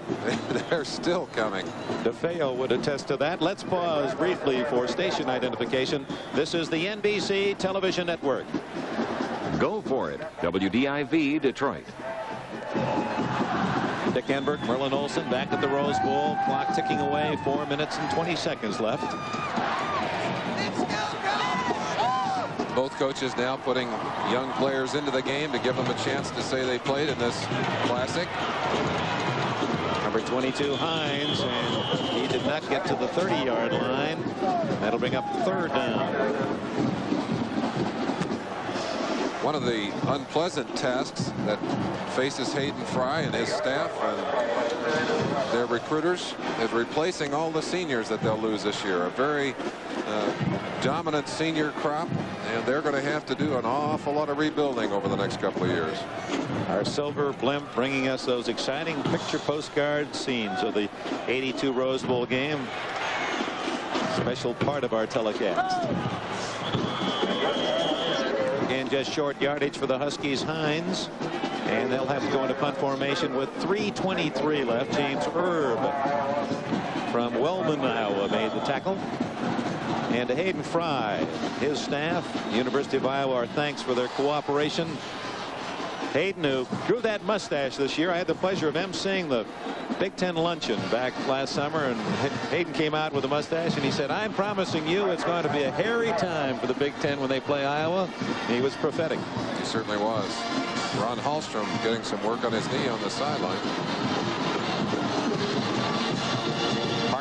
They're still coming. DeFeo would attest to that. Let's pause briefly for station identification. This is the NBC Television Network. Go for it. WDIV Detroit. Dick Enberg, Merlin Olsen back at the Rose Bowl. Clock ticking away. 4 minutes and 20 seconds left. Both coaches now putting young players into the game to give them a chance to say they played in this classic. #22 Hines, and he did not get to the 30-yard line. That'll bring up 3rd down. One of the unpleasant tasks that faces Hayden Fry and his staff and their recruiters is replacing all the seniors that they'll lose this year. A very dominant senior crop, and they're going to have to do an awful lot of rebuilding over the next couple of years. Our silver blimp bringing us those exciting picture postcard scenes of the 82 Rose Bowl game. Special part of our telecast. Again, just short yardage for the Huskies. Hines, and they'll have to go into punt formation with 3:23 left. James Erb from Wellman, Iowa, made the tackle. And to Hayden Fry, his staff, University of Iowa, our thanks for their cooperation. Hayden, who grew that mustache this year. I had the pleasure of emceeing the Big Ten luncheon back last summer, and Hayden came out with a mustache, and he said, "I'm promising you it's going to be a hairy time for the Big Ten when they play Iowa." And he was prophetic. He certainly was. Ron Hallstrom getting some work on his knee on the sideline.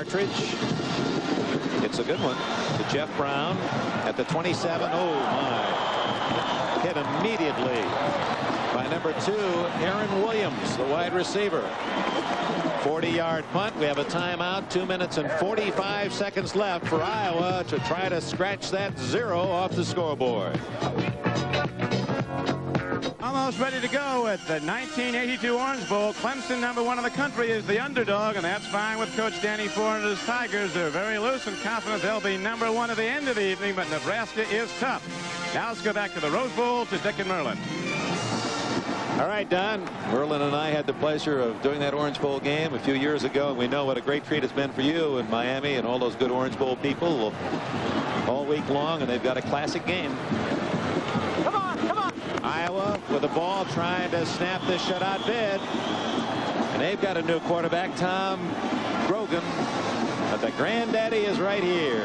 Partridge. It's a good one to Jeff Brown at the 27. Oh, my. Hit immediately by number 2, Aaron Williams, the wide receiver. 40-yard punt. We have a timeout. 2 minutes and 45 seconds left for Iowa to try to scratch that 0 off the scoreboard. Almost ready to go at the 1982 Orange Bowl. Clemson, #1 in the country, is the underdog, and that's fine with Coach Danny Ford and his Tigers. They're very loose and confident they'll be #1 at the end of the evening, but Nebraska is tough. Now let's go back to the Rose Bowl to Dick and Merlin. All right, Don. Merlin and I had the pleasure of doing that Orange Bowl game a few years ago, and we know what a great treat it's been for you in Miami and all those good Orange Bowl people all week long, and they've got a classic game. Come on, come on. Iowa with the ball trying to snap this shutout bid, and they've got a new quarterback, Tom Grogan, but the granddaddy is right here.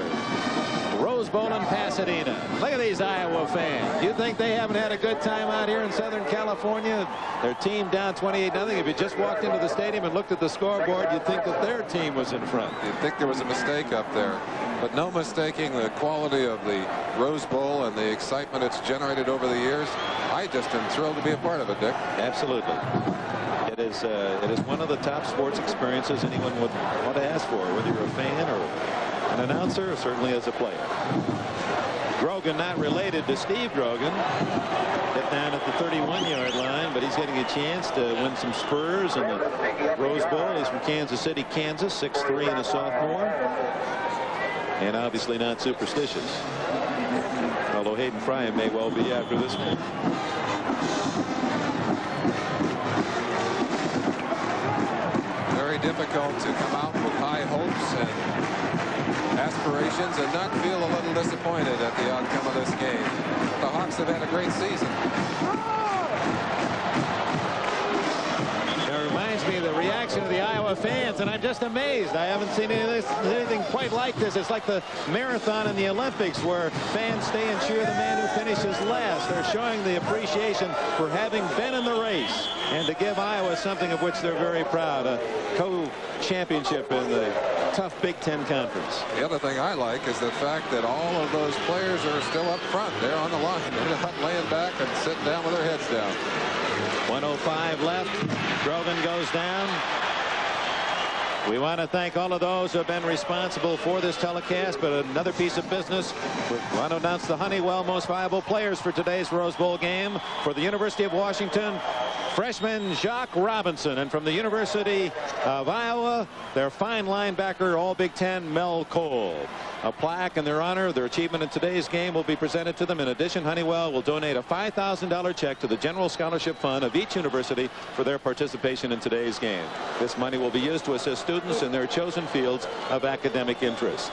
Rose Bowl in Pasadena. Look at these Iowa fans. You think they haven't had a good time out here in Southern California? Their team down 28-0. If you just walked into the stadium and looked at the scoreboard, you'd think that their team was in front. You'd think there was a mistake up there, but no mistaking the quality of the Rose Bowl and the excitement it's generated over the years. I just am thrilled to be a part of it, Dick. Absolutely. It is one of the top sports experiences anyone would want to ask for, whether you're a fan or an announcer, or certainly as a player. Grogan, not related to Steve Grogan, hit down at the 31-yard line, but he's getting a chance to win some spurs in the Rose Bowl. He's from Kansas City, Kansas, 6'3" and a sophomore, and obviously not superstitious, although Hayden Fry may well be after this one. Very difficult to come out with high hopes and aspirations and not feel a little disappointed at the outcome of this game. The Hawks have had a great season. It reminds me of the reaction of the Iowa fans, and I'm just amazed. I haven't seen anything quite like this. It's like the marathon in the Olympics, where fans stay and cheer the man who finishes last. They're showing the appreciation for having been in the race and to give Iowa something of which they're very proud, a co-championship in the tough Big Ten Conference. The other thing I like is the fact that all of those players are still up front. They're on the line. They're not laying back and sitting down with their heads down. 1:05 left. Grogan goes down. We want to thank all of those who have been responsible for this telecast, but another piece of business. We want to announce the Honeywell Most Valuable Players for today's Rose Bowl game. For the University of Washington, freshman Jacques Robinson, and from the University of Iowa, their fine linebacker, all Big Ten, Mel Cole. A plaque in their honor, their achievement in today's game, will be presented to them. In addition, Honeywell will donate a $5,000 check to the General Scholarship Fund of each university for their participation in today's game. This money will be used to assist students in their chosen fields of academic interest.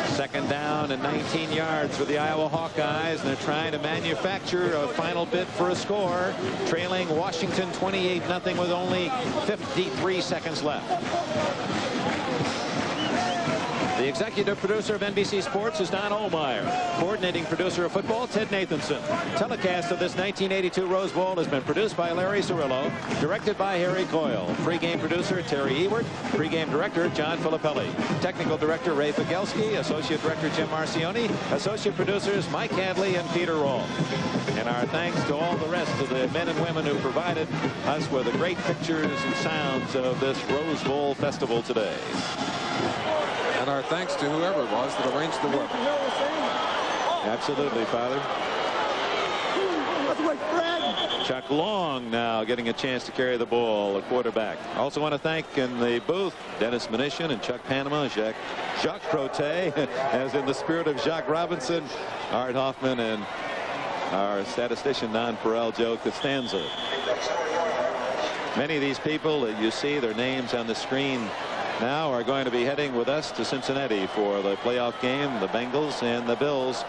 Second down and 19 yards for the Iowa Hawkeyes, and they're trying to manufacture a final bid for a score, trailing Washington 28-0 with only 53 seconds left. The executive producer of NBC Sports is Don Ohlmeyer. Coordinating producer of football, Ted Nathanson. Telecast of this 1982 Rose Bowl has been produced by Larry Cirillo, directed by Harry Coyle. Pre-game producer, Terry Ewert. Pre-game director, John Filippelli. Technical director, Ray Figelski. Associate director, Jim Marcioni. Associate producers, Mike Hadley and Peter Rawl. And our thanks to all the rest of the men and women who provided us with the great pictures and sounds of this Rose Bowl festival today. And our thanks to whoever it was that arranged the work. Absolutely, Father. Chuck Long now getting a chance to carry the ball, the quarterback. Also want to thank in the booth Dennis Mnuchin and Chuck Panama, Jacques Prote, as in the spirit of Jacques Robinson, Art Hoffman, and our statistician Don Farrell, Joe Costanza. Many of these people that you see their names on the screen now are going to be heading with us to Cincinnati for the playoff game, the Bengals and the Bills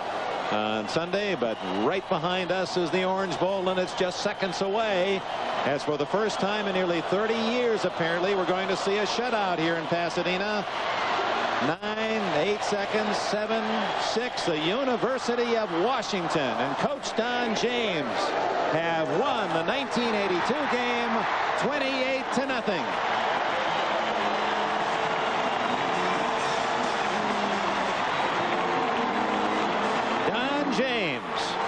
on Sunday. But right behind us is the Orange Bowl, and it's just seconds away, as for the first time in nearly 30 years apparently we're going to see a shutout here in Pasadena. 9, 8 seconds, 7, 6. The University of Washington and Coach Don James have won the 1982 game 28-0.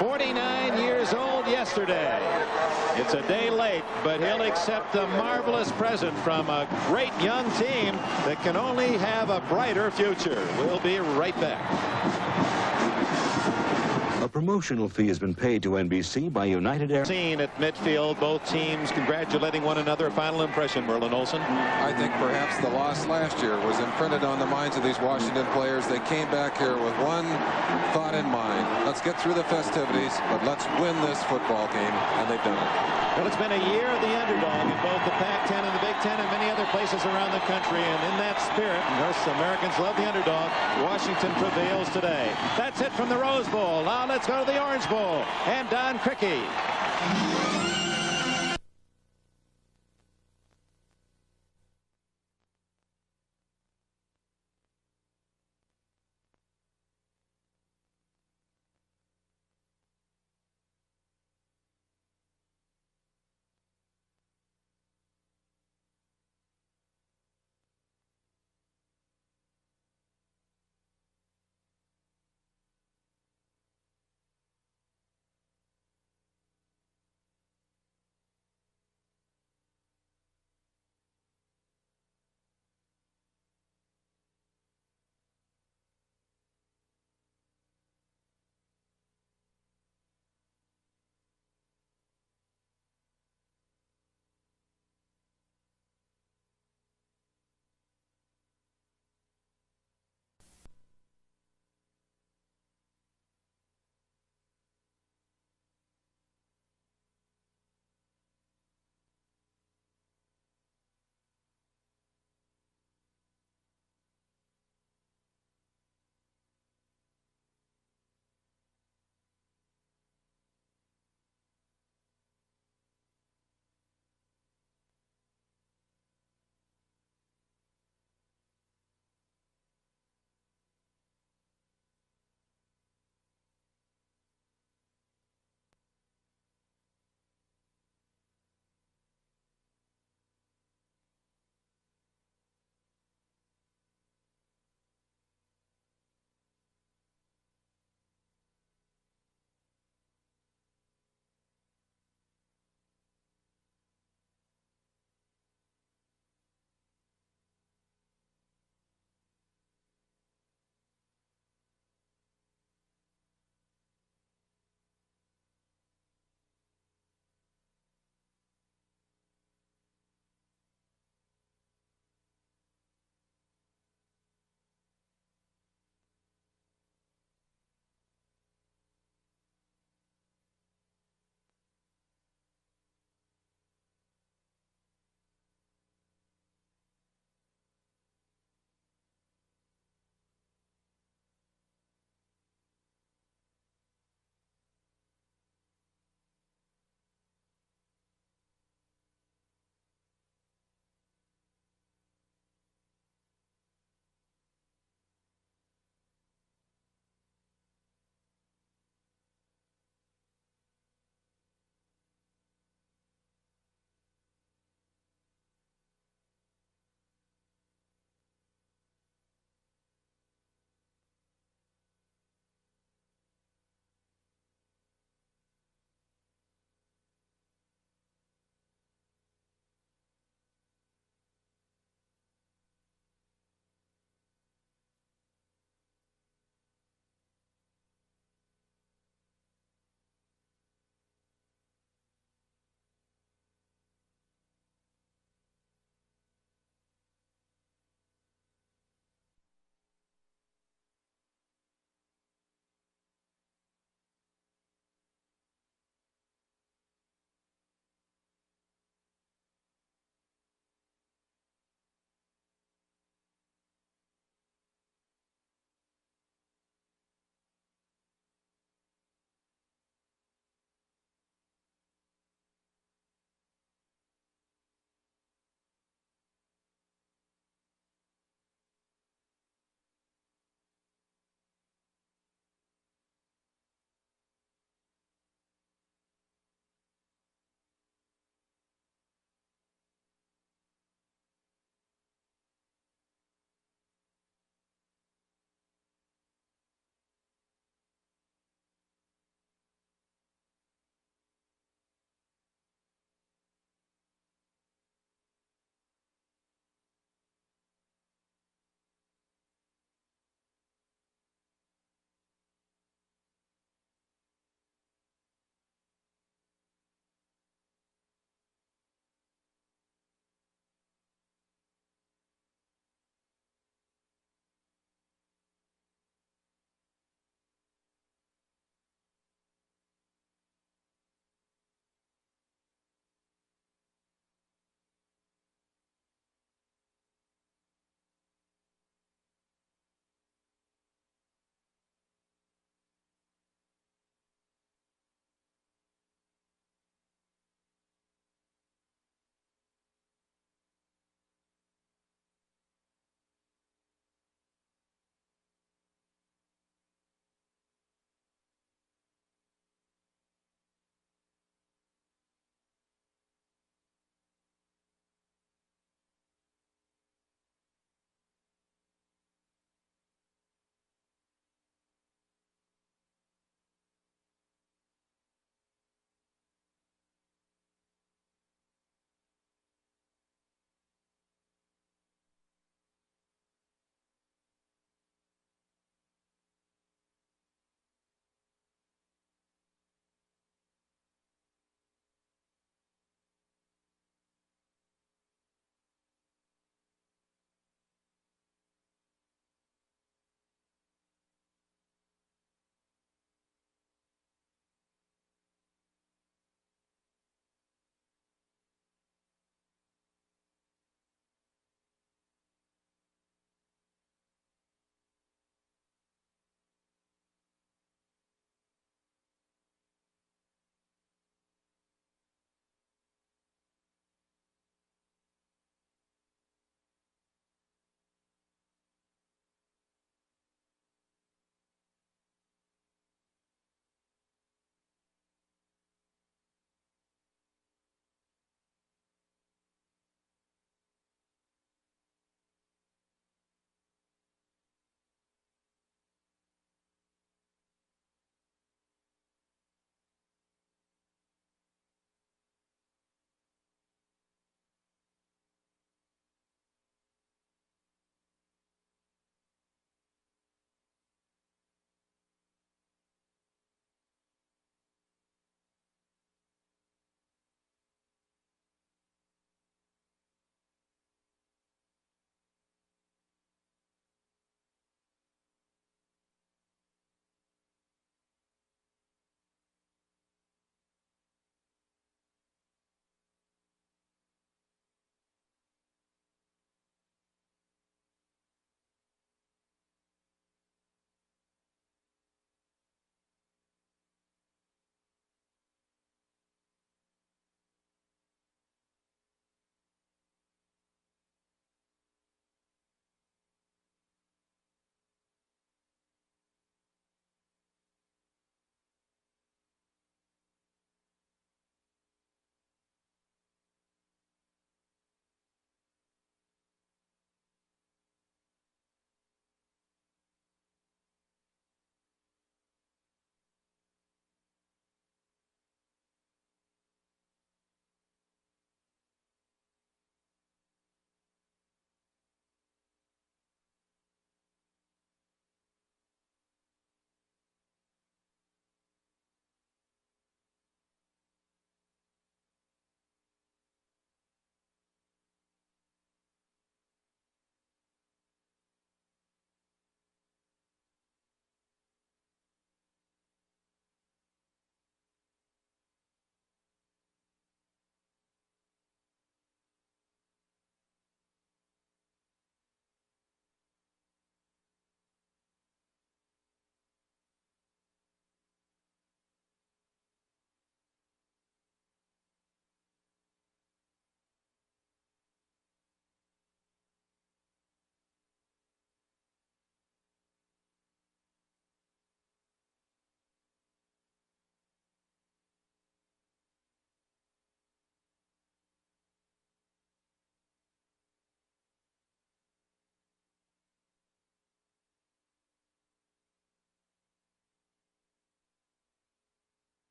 49 years old yesterday. It's a day late, but he'll accept a marvelous present from a great young team that can only have a brighter future. We'll be right back. A promotional fee has been paid to NBC by United Air. Scene at midfield, both teams congratulating one another. Final impression, Merlin Olsen. I think perhaps the loss last year was imprinted on the minds of these Washington players. They came back here with one thought in mind. Let's get through the festivities, but let's win this football game, and they've done it. Well, it's been a year of the underdog in both the Pac-10 and the Big Ten and many other places around the country. And in that spirit, most Americans love the underdog. Washington prevails today. That's it from the Rose Bowl. Now let's go to the Orange Bowl. And Don Criqui.